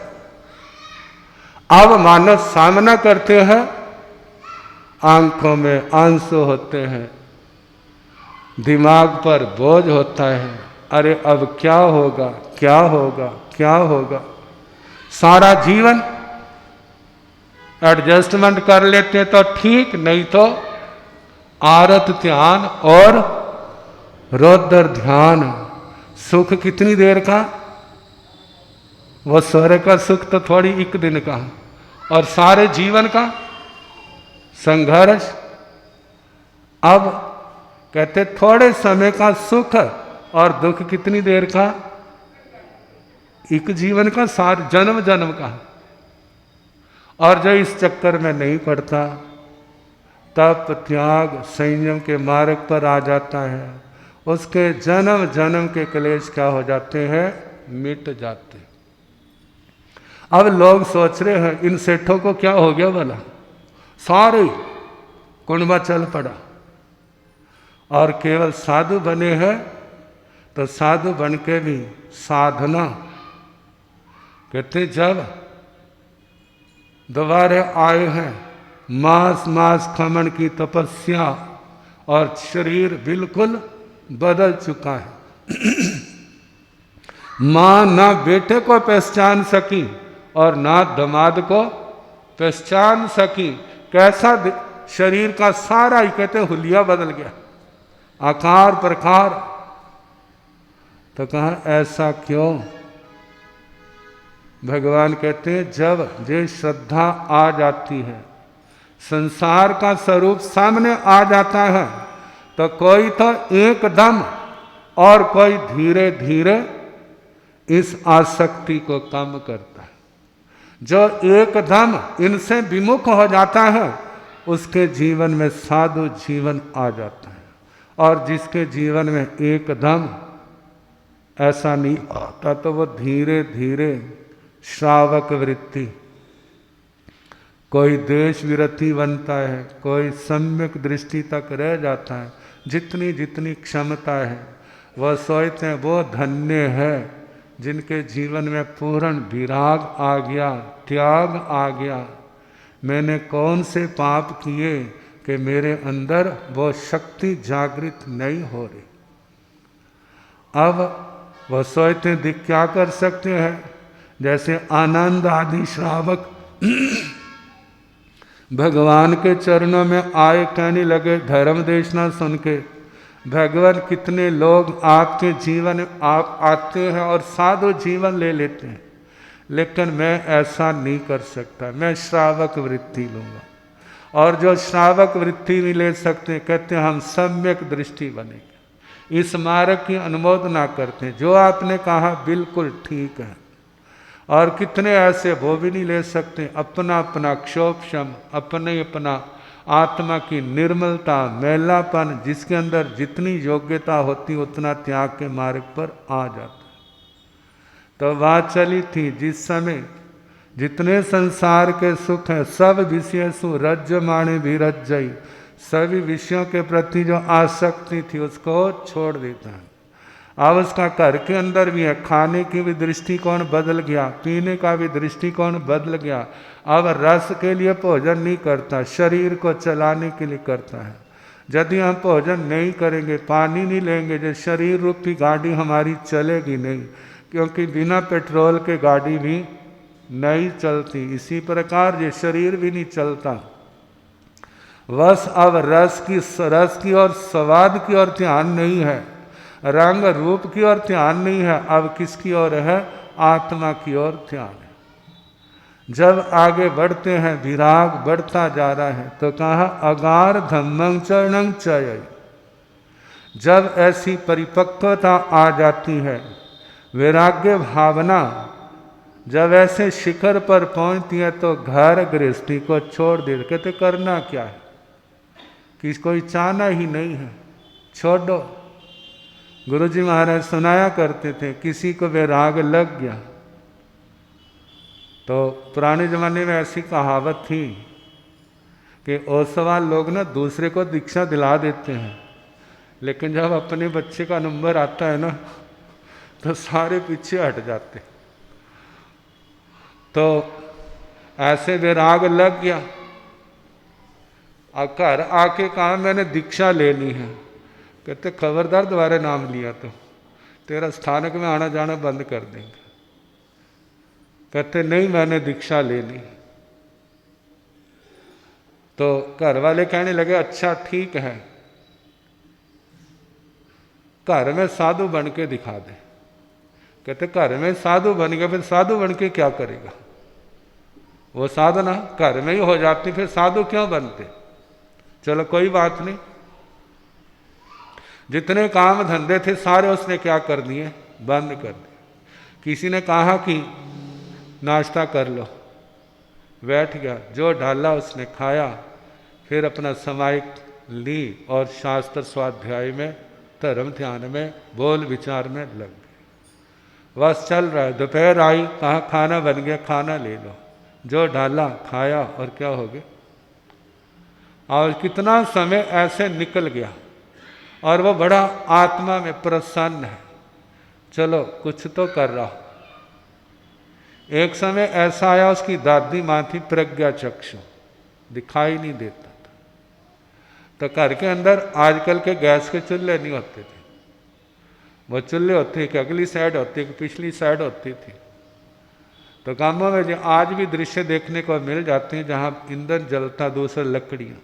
अब मानव सामना करते हैं, आंखों में आंसू होते हैं, दिमाग पर बोझ होता है, अरे अब क्या होगा, क्या होगा, क्या होगा। सारा जीवन एडजस्टमेंट कर लेते तो ठीक, नहीं तो आरत ध्यान और रौद्र ध्यान। सुख कितनी देर का, वो स्वर्ग का सुख तो थोड़ी एक दिन का, और सारे जीवन का संघर्ष। अब कहते थोड़े समय का सुख और दुख कितनी देर का, एक जीवन का, सारे जन्म जन्म का। और जो इस चक्कर में नहीं पड़ता, तप त्याग संयम के मार्ग पर आ जाता है, उसके जन्म जन्म के क्लेश क्या हो जाते हैं, मिट जाते। अब लोग सोच रहे हैं इन सेठों को क्या हो गया भला, सारे कुंडवा चल पड़ा और केवल साधु बने हैं। तो साधु बन के भी साधना, कहते जब दोबारा आए हैं, मास मास खमन की तपस्या और शरीर बिल्कुल बदल चुका है। मां ना बेटे को पहचान सकी और ना दामाद को पहचान सकी। कैसा शरीर का सारा ही कहते हुलिया बदल गया, आकार प्रकार। तो कहा ऐसा क्यों। भगवान कहते हैं जब ये श्रद्धा आ जाती है, संसार का स्वरूप सामने आ जाता है, तो कोई तो एकदम और कोई धीरे धीरे इस आसक्ति को कम करता है। जो एकदम इनसे विमुख हो जाता है, उसके जीवन में साधु जीवन आ जाता है। और जिसके जीवन में एकदम ऐसा नहीं आता, तो वो धीरे धीरे श्रावक वृत्ति, कोई देश विरति बनता है, कोई सम्यक दृष्टि तक रह जाता है। जितनी जितनी क्षमता है, वह सोचते हैं वो धन्य है जिनके जीवन में पूर्ण विराग आ गया, त्याग आ गया। मैंने कौन से पाप किए कि मेरे अंदर वो शक्ति जागृत नहीं हो रही। अब वह सोचते हैं क्या कर सकते हैं। जैसे आनंद आदि श्रावक भगवान के चरणों में आए, कहने लगे धर्म देशना सुन के, भगवान कितने लोग आपके जीवन में आप आते हैं और साधु जीवन ले लेते हैं, लेकिन मैं ऐसा नहीं कर सकता, मैं श्रावक वृत्ति लूँगा। और जो श्रावक वृत्ति भी ले सकते हैं, कहते हैं हम सम्यक दृष्टि बनेंगे, इस मार्ग की अनुमोदना करते हैं, जो आपने कहा बिल्कुल ठीक है। और कितने ऐसे वो भी नहीं ले सकते, अपना अपना क्षोभशम, अपने अपना आत्मा की निर्मलता, मैलापन, जिसके अंदर जितनी योग्यता होती उतना त्याग के मार्ग पर आ जाता। तो बात चली थी जिस समय जितने संसार के सुख हैं सब विषय सु रज्जमाणे भी रज्जई, सभी विषयों के प्रति जो आसक्ति थी उसको छोड़ देता है। अब उसका घर के अंदर भी है, खाने की भी दृष्टिकोण बदल गया, पीने का भी दृष्टिकोण बदल गया। अब रस के लिए भोजन नहीं करता, शरीर को चलाने के लिए करता है। यदि हम भोजन नहीं करेंगे, पानी नहीं लेंगे, जो शरीर रूपी गाड़ी हमारी चलेगी नहीं, क्योंकि बिना पेट्रोल के गाड़ी भी नहीं चलती। इसी प्रकार ये शरीर भी नहीं चलता। बस अब रस की और स्वाद की ओर ध्यान नहीं है, रंग रूप की ओर ध्यान नहीं है, अब किसकी ओर है? आत्मा की ओर ध्यान है। जब आगे बढ़ते हैं, विराग बढ़ता जा रहा है, तो कहा अगार धम्मं चरणं चय। जब ऐसी परिपक्वता आ जाती है, वैराग्य भावना जब ऐसे शिखर पर पहुंचती है, तो घर गृहस्थी को छोड़ दे। कहते करना क्या है, कि कोई चाहना ही नहीं है, छोड़ दो। गुरुजी महाराज सुनाया करते थे, किसी को वैराग लग गया तो पुराने ज़माने में ऐसी कहावत थी कि ओसवाल लोग ना दूसरे को दीक्षा दिला देते हैं, लेकिन जब अपने बच्चे का नंबर आता है ना तो सारे पीछे हट जाते। तो ऐसे वैराग लग गया। अब घर आके कहा मैंने दीक्षा लेनी है। कहते खबरदार दोबारा नाम लिया तो तेरा स्थानक में आना जाना बंद कर देंगे। कहते नहीं मैंने दीक्षा लेनी। तो घर वाले कहने लगे अच्छा ठीक है, घर में साधु बन के दिखा दे। कहते घर में साधु बन गया, फिर साधु बन के क्या करेगा? वो साधना घर में ही हो जाती, फिर साधु क्यों बनते? चलो कोई बात नहीं। जितने काम धंधे थे सारे उसने क्या कर दिए? बंद कर दिए। किसी ने कहा कि नाश्ता कर लो, बैठ गया, जो डाला उसने खाया, फिर अपना समायिक ली और शास्त्र स्वाध्याय में, धर्म ध्यान में, बोल विचार में लग गए। बस चल रहा है। दोपहर आई, कहा खाना बन गया, खाना ले लो, जो डाला खाया और क्या हो गया। और कितना समय ऐसे निकल गया और वो बड़ा आत्मा में प्रसन्न है, चलो कुछ तो कर रहा। एक समय ऐसा आया, उसकी दादी माँ थी प्रज्ञा चक्षु, दिखाई नहीं देता था। तो घर के अंदर आजकल के गैस के चूल्हे नहीं होते थे, वो चूल्हे होते कि अगली साइड होती कि पिछली साइड होती थी। तो गांवों में जो आज भी दृश्य देखने को मिल जाते हैं जहाँ ईंधन जलता, दूसरे लकड़ियाँ।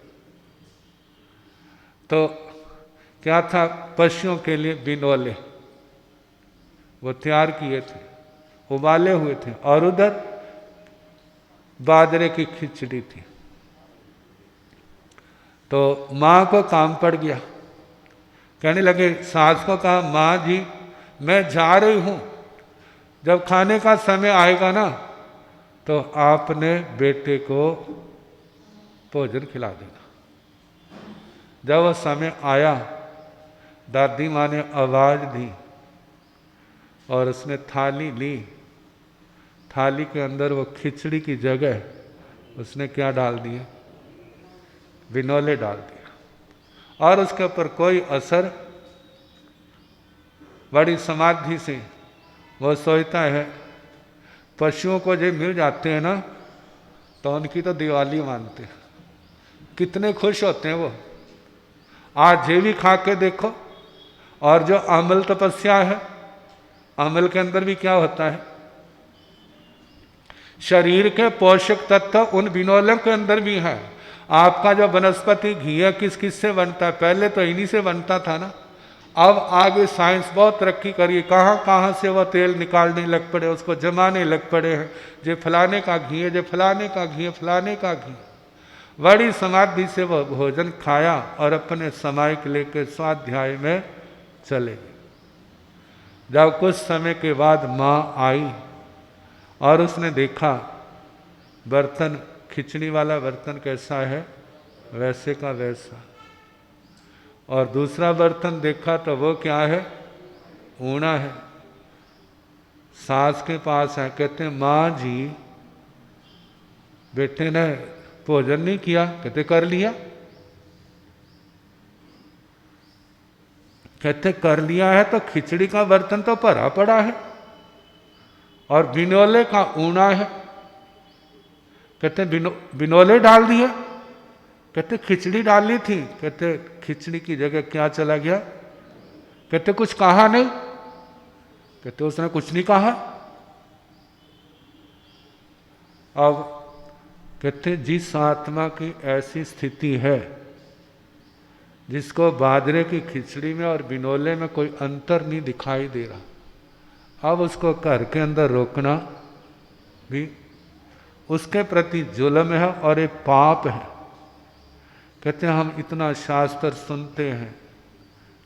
तो क्या था, पशुओं के लिए बिनोले वो तैयार किए थे, उबाले हुए थे, और उधर बाजरे की खिचड़ी थी। तो माँ को काम पड़ गया, कहने लगे, सास को कहा माँ जी मैं जा रही हूँ, जब खाने का समय आएगा ना तो आपने बेटे को भोजन खिला देना। जब वह समय आया, दादी माँ ने आवाज़ दी और उसने थाली ली। थाली के अंदर वो खिचड़ी की जगह उसने क्या डाल दिए? बिनोले डाल दिया, और उसके ऊपर कोई असर बड़ी समाधि से वो सोचता है। पशुओं को जो मिल जाते हैं ना तो उनकी तो दिवाली मानते हैं, कितने खुश होते हैं वो। आज ये भी खा के देखो। और जो अमल तपस्या है, अमल के अंदर भी क्या होता है, शरीर के पोषक तत्व उन बिनोलों के अंदर भी है। आपका जो वनस्पति घी है किस किस से बनता है, पहले तो इन्हीं से बनता था ना। अब आगे साइंस बहुत तरक्की करी, कहाँ कहाँ से वो तेल निकालने लग पड़े, उसको जमाने लग पड़े हैं। जो फलाने का घी है, जो फलाने का घी है, फलाने का घी। बड़ी समाधि से वो भोजन खाया और अपने समय के लेकर स्वाध्याय में चले गए। जब कुछ समय के बाद माँ आई और उसने देखा बर्तन, खिचड़ी वाला बर्तन कैसा है, वैसे का वैसा। और दूसरा बर्तन देखा तो वो क्या है, ऊना है। सास के पास है, कहते माँ जी बेटे ने भोजन नहीं किया, कहते कर लिया। कहते कर लिया है तो खिचड़ी का बर्तन तो भरा पड़ा है और बिनोले का ऊना है। कहते बिनोले डाल दिया। कहते खिचड़ी डाली थी। कहते खिचड़ी की जगह क्या चला गया। कहते कुछ कहा नहीं। कहते उसने कुछ नहीं कहा। अब कहते जिस आत्मा की ऐसी स्थिति है, जिसको बाजरे की खिचड़ी में और बिनोले में कोई अंतर नहीं दिखाई दे रहा, अब उसको घर के अंदर रोकना भी उसके प्रति जुल्म है और एक पाप है। कहते हैं हम इतना शास्त्र सुनते हैं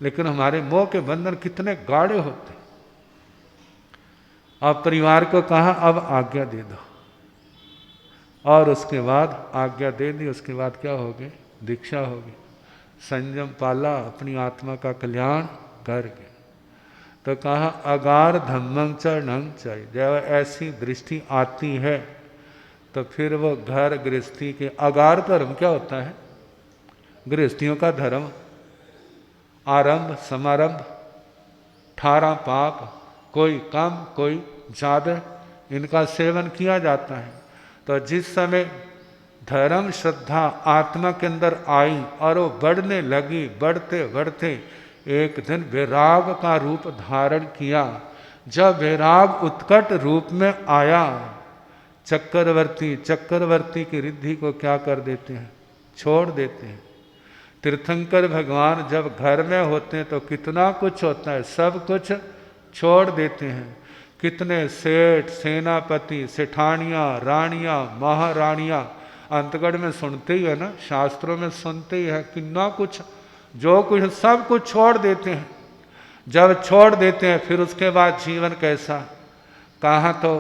लेकिन हमारे मोह के बंधन कितने गाढ़े होते। अब परिवार को कहा अब आज्ञा दे दो, और उसके बाद आज्ञा दे दी। उसके बाद क्या हो गए, दीक्षा हो गई। संयम पाला, अपनी आत्मा का कल्याण कर गए। तो कहा अगार धम्मं चरणं चाहिए। जब ऐसी दृष्टि आती है तो फिर वो घर गृहस्थी के, अगार धर्म क्या होता है, गृहस्थियों का धर्म, आरंभ समारंभ, 18 पाप, कोई कम कोई ज्यादा, इनका सेवन किया जाता है। तो जिस समय धर्म श्रद्धा आत्मा के अंदर आई और वो बढ़ने लगी, बढ़ते बढ़ते एक दिन वैराग का रूप धारण किया। जब वैराग उत्कट रूप में आया, चक्रवर्ती की रिद्धि को क्या कर देते हैं, छोड़ देते हैं। तीर्थंकर भगवान जब घर में होते हैं तो कितना कुछ होता है, सब कुछ छोड़ देते हैं। कितने सेठ, सेनापति, सेठानियाँ, रानियाँ, महारानियाँ, अंतगढ़ में सुनते ही है ना, शास्त्रों में सुनते ही है, कितना कुछ जो कुछ सब कुछ छोड़ देते हैं। जब छोड़ देते हैं फिर उसके बाद जीवन कैसा, कहाँ तो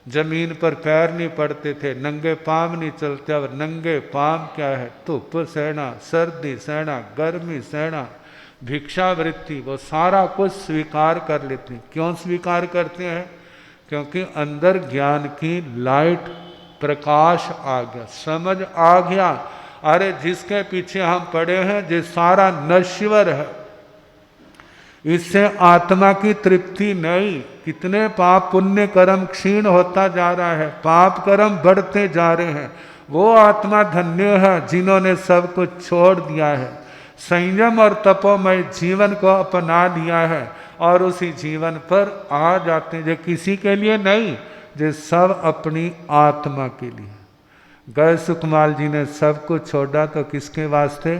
जमीन पर पैर नहीं पड़ते थे, नंगे पाँव नहीं चलते। अब नंगे पाँव क्या है, धूप सहना, सर्दी सहना, गर्मी सहना, भिक्षावृत्ति, वो सारा कुछ स्वीकार कर लेते हैं। क्यों स्वीकार करते हैं, क्योंकि अंदर ज्ञान की लाइट, प्रकाश आ गया, समझ आ गया। अरे जिसके पीछे हम पड़े हैं ये सारा नश्वर है, इससे आत्मा की तृप्ति नहीं। कितने पाप पुण्य कर्म क्षीण होता जा रहा है, पाप कर्म बढ़ते जा रहे हैं। वो आत्मा धन्य है जिन्होंने सब कुछ छोड़ दिया है, संयम और तपोमय जीवन को अपना लिया है और उसी जीवन पर आ जाते हैं। जो किसी के लिए नहीं, जो सब अपनी आत्मा के लिए। गए सुकमाल जी ने सब कुछ छोड़ा तो किसके वास्ते,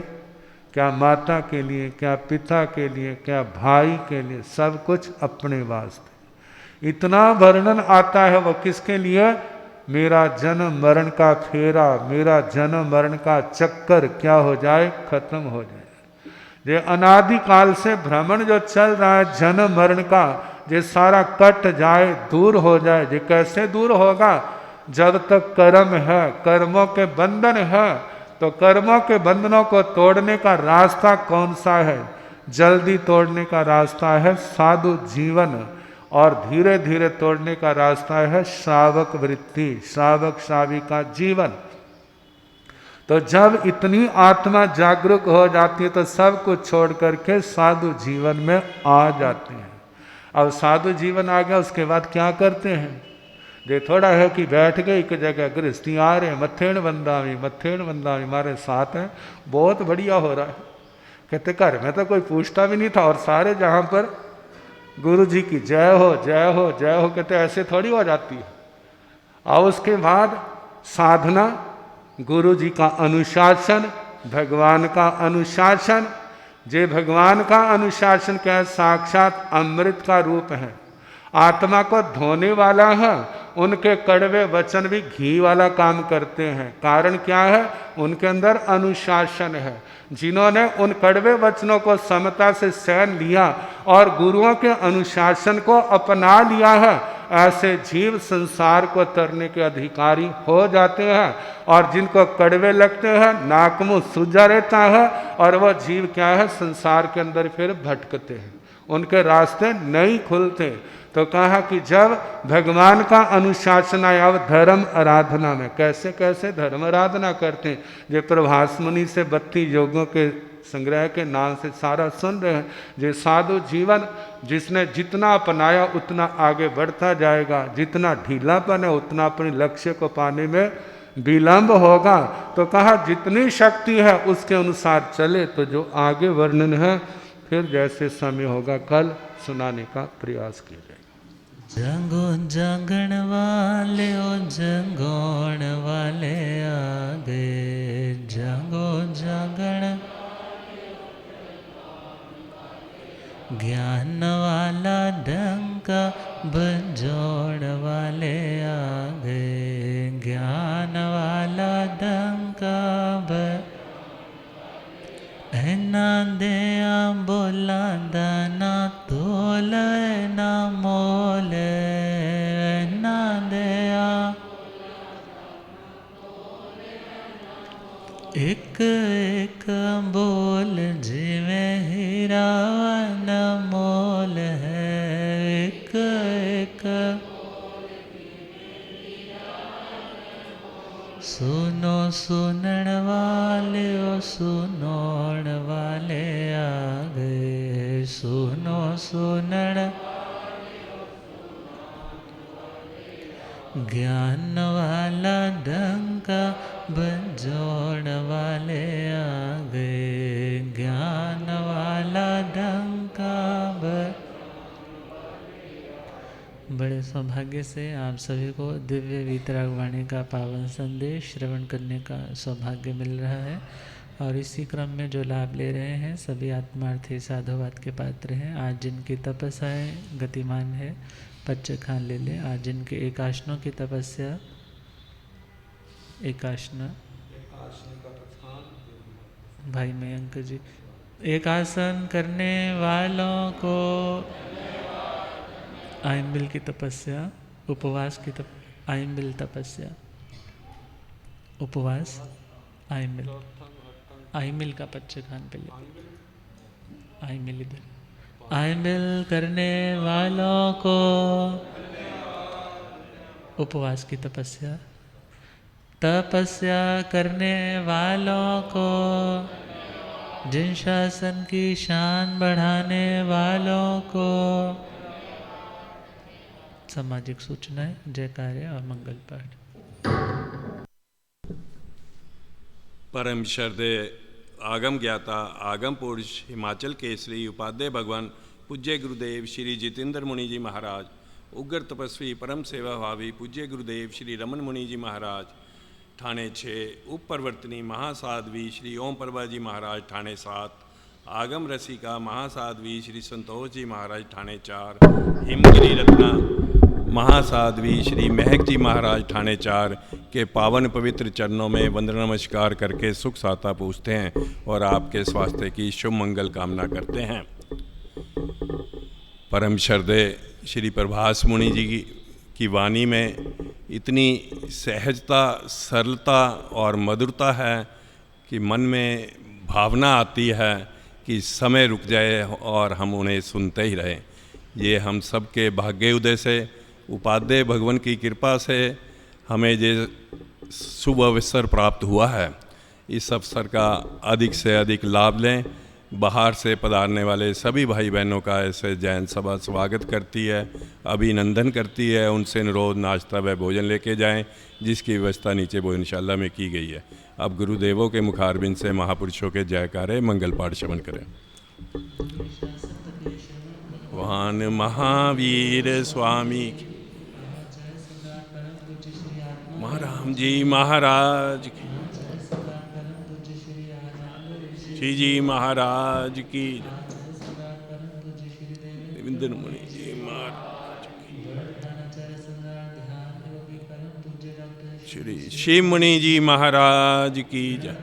क्या माता के लिए, क्या पिता के लिए, क्या भाई के लिए, सब कुछ अपने वास्ते। इतना वर्णन आता है वो किसके लिए, मेरा जन्म मरण का फेरा, मेरा जन्म मरण का चक्कर क्या हो जाए, खत्म हो जाए। ये अनादि काल से भ्रमण जो चल रहा है जन्म मरण का, ये सारा कट जाए, दूर हो जाए। ये कैसे दूर होगा, जब तक कर्म है, कर्मों के बंधन है। तो कर्मों के बंधनों को तोड़ने का रास्ता कौन सा है, जल्दी तोड़ने का रास्ता है साधु जीवन, और धीरे धीरे तोड़ने का रास्ता है श्रावक वृत्ति, श्रावक श्राविका जीवन। तो जब इतनी आत्मा जागरूक हो जाती है तो सब कुछ छोड़ करके साधु जीवन में आ जाते हैं। अब साधु जीवन आ गया, उसके बाद क्या करते हैं? जे थोड़ा है कि बैठ गए एक जगह, गृहस्थी आ रहे मत्थेण बंदावी हमारे साथ हैं, बहुत बढ़िया हो रहा है। कहते घर में तो कोई पूछता भी नहीं था, और सारे जहाँ पर गुरु जी की जय हो जय हो जय हो कहते, ऐसे थोड़ी हो जाती है। और उसके बाद साधना, गुरु जी का अनुशासन, भगवान का अनुशासन। जे भगवान का अनुशासन क्या है? साक्षात अमृत का रूप है, आत्मा को धोने वाला है। उनके कड़वे वचन भी घी वाला काम करते हैं। कारण क्या है? उनके अंदर अनुशासन है। जिन्होंने उन कड़वे वचनों को समता से सहन लिया और गुरुओं के अनुशासन को अपना लिया है, ऐसे जीव संसार को तरने के अधिकारी हो जाते हैं। और जिनको कड़वे लगते हैं, नाक मुंह सूजा रहता है, और वह जीव क्या है? संसार के अंदर फिर भटकते हैं, उनके रास्ते नहीं खुलते। तो कहा कि जब भगवान का अनुशासन आया, अब धर्म आराधना में कैसे कैसे धर्म आराधना करते हैं। जो प्रभास मुनि से 32 योगों के संग्रह के नाम से सारा सुन रहे हैं। जो साधु जीवन जिसने जितना अपनाया उतना आगे बढ़ता जाएगा, जितना ढीलापन है उतना अपने लक्ष्य को पाने में विलंब होगा। तो कहा जितनी शक्ति है उसके अनुसार चले। तो जो आगे वर्णन है फिर जैसे समय होगा कल सुनाने का प्रयास किया जाएगा। जागो जागण वाले ओ जगोण वाले आ गए, जागो जागण ज्ञान वाला डंका बजोड़ वाले आ गए, ज्ञान वाला डंका ना दया बोला दाना तोल ना मोल, ना दया एक एक बोल जिवे हीरा न मोल है, एक एक सुनो सुनण वाले ओ सुनोण वाले आ गए, सुनो सुनण ज्ञान वाला डंका बजोड़ वाले आ गए, ज्ञान वाला डंका बड़े सौभाग्य से आप सभी को दिव्य वीतराग वाणी का पावन संदेश श्रवण करने का सौभाग्य मिल रहा है। और इसी क्रम में जो लाभ ले रहे हैं सभी आत्मार्थी साधुवाद के पात्र हैं। आज जिनकी तपस्याएं गतिमान है पच्चे खान ले लें। आज जिनके एकाशनों की तपस्या एकाशना भाई मयंक जी, एकासन करने वालों को आइम्बिल की तपस्या, उपवास की आइम्बिल तपस्या, उपवास आइम्बिल, आइम्बिल का पच्चे खान पे ले, आइम्बिल इधर, आइम्बिल करने वालों को उपवास की तपस्या, तपस्या करने वालों को, जिन शासन की शान बढ़ाने वालों को, सामाजिक सूचनाएं, जय कार्य और मंगल पाठ। परम श्रद्धेय आगम ज्ञाता आगम पुरुष हिमाचल केसरी उपाध्याय भगवान पूज्य गुरुदेव श्री जितेंद्र मुनि जी महाराज, उग्र तपस्वी परम सेवा भावी पूज्य गुरुदेव श्री रमन मुनि जी महाराज ठाणे 6, उप प्रवर्तनी महासाध्वी श्री ओम प्रभा जी महाराज ठाणे 7, आगम रसिका महासाध्वी श्री संतोष जी महाराज ठाणे 4, हिमगिरी रत्ना महासाध्वी श्री महक जी महाराज ठाणे 4 के पावन पवित्र चरणों में वंदना नमस्कार करके सुख साता पूछते हैं और आपके स्वास्थ्य की शुभ मंगल कामना करते हैं। परम श्रद्धेय श्री प्रभास मुनि जी की वाणी में इतनी सहजता, सरलता और मधुरता है कि मन में भावना आती है कि समय रुक जाए और हम उन्हें सुनते ही रहें। ये हम सबके भाग्य उदय से, उपाध्याय भगवान की कृपा से हमें ये शुभ अवसर प्राप्त हुआ है। इस अवसर का अधिक से अधिक लाभ लें। बाहर से पधारने वाले सभी भाई बहनों का ऐसे जैन सभा स्वागत करती है, अभिनंदन करती है। उनसे अनुरोध नाश्ता व भोजन लेके जाएं, जिसकी व्यवस्था नीचे भोजनशाला में की गई है। अब गुरुदेवों के मुखारबिंद से महापुरुषों के जयकारे मंगल पाठ श्रवण करें। वान महावीर स्वामी महाराम जी महाराज की, श्री जी महाराज की, देवेंद्र मुनि जी महाराज की, श्री शिव मुनि जी महाराज की जय।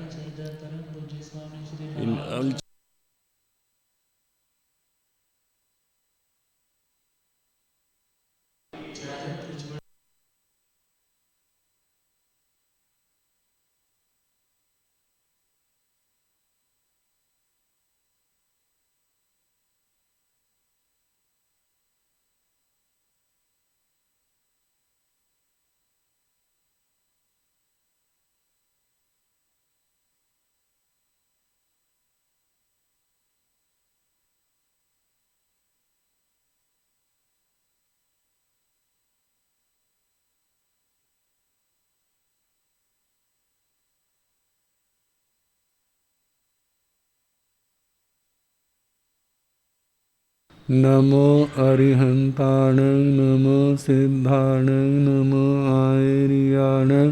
नमो अरिहंताणं नमो सिद्धाणं नमो आयर्याणं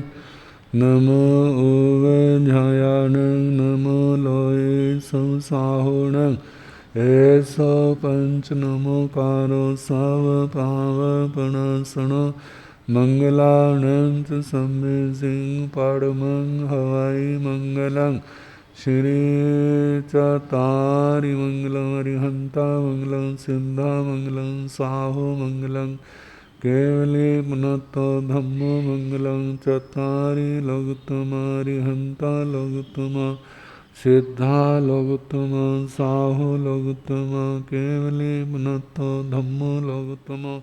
नमो ओवझायाणं नमो लोये संसाहोणं ऐसो पंच नमोकारो सवपावपणसणो मंगलाणं च सम्मे सिंह परमं हवाई मंगलं श्री चतारि मंगलम अरिहंता मंगलं सिद्धा मंगलं साहो मंगलं केवले पुनतो धम्मो मंगलं चतारि लोकोत्तमा अरिहंता लोकोत्तमा सिद्धा लोकोत्तमा साहो लोकोत्तमा केवले पुनतो धम्मो लोकोत्तमा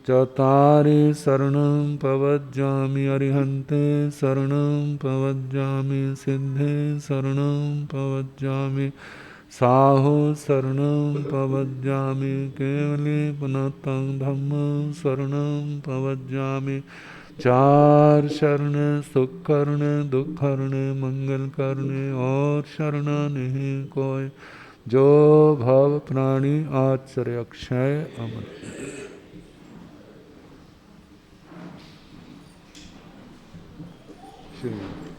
चतारि शरणं प्रवज्जामि अरिहन्ते शरणं प्रवज्जामि सिद्धे शरणं प्रवज्जामि साहो शरणं प्रवज्जामि केवले पुनतं धम्मं शरणं प्रवज्जामि। चार शरण सुख करने दुख करने मंगल करने और शरण नहीं कोई, जो भव प्राणी आचर्य अक्षय अमर। Sure.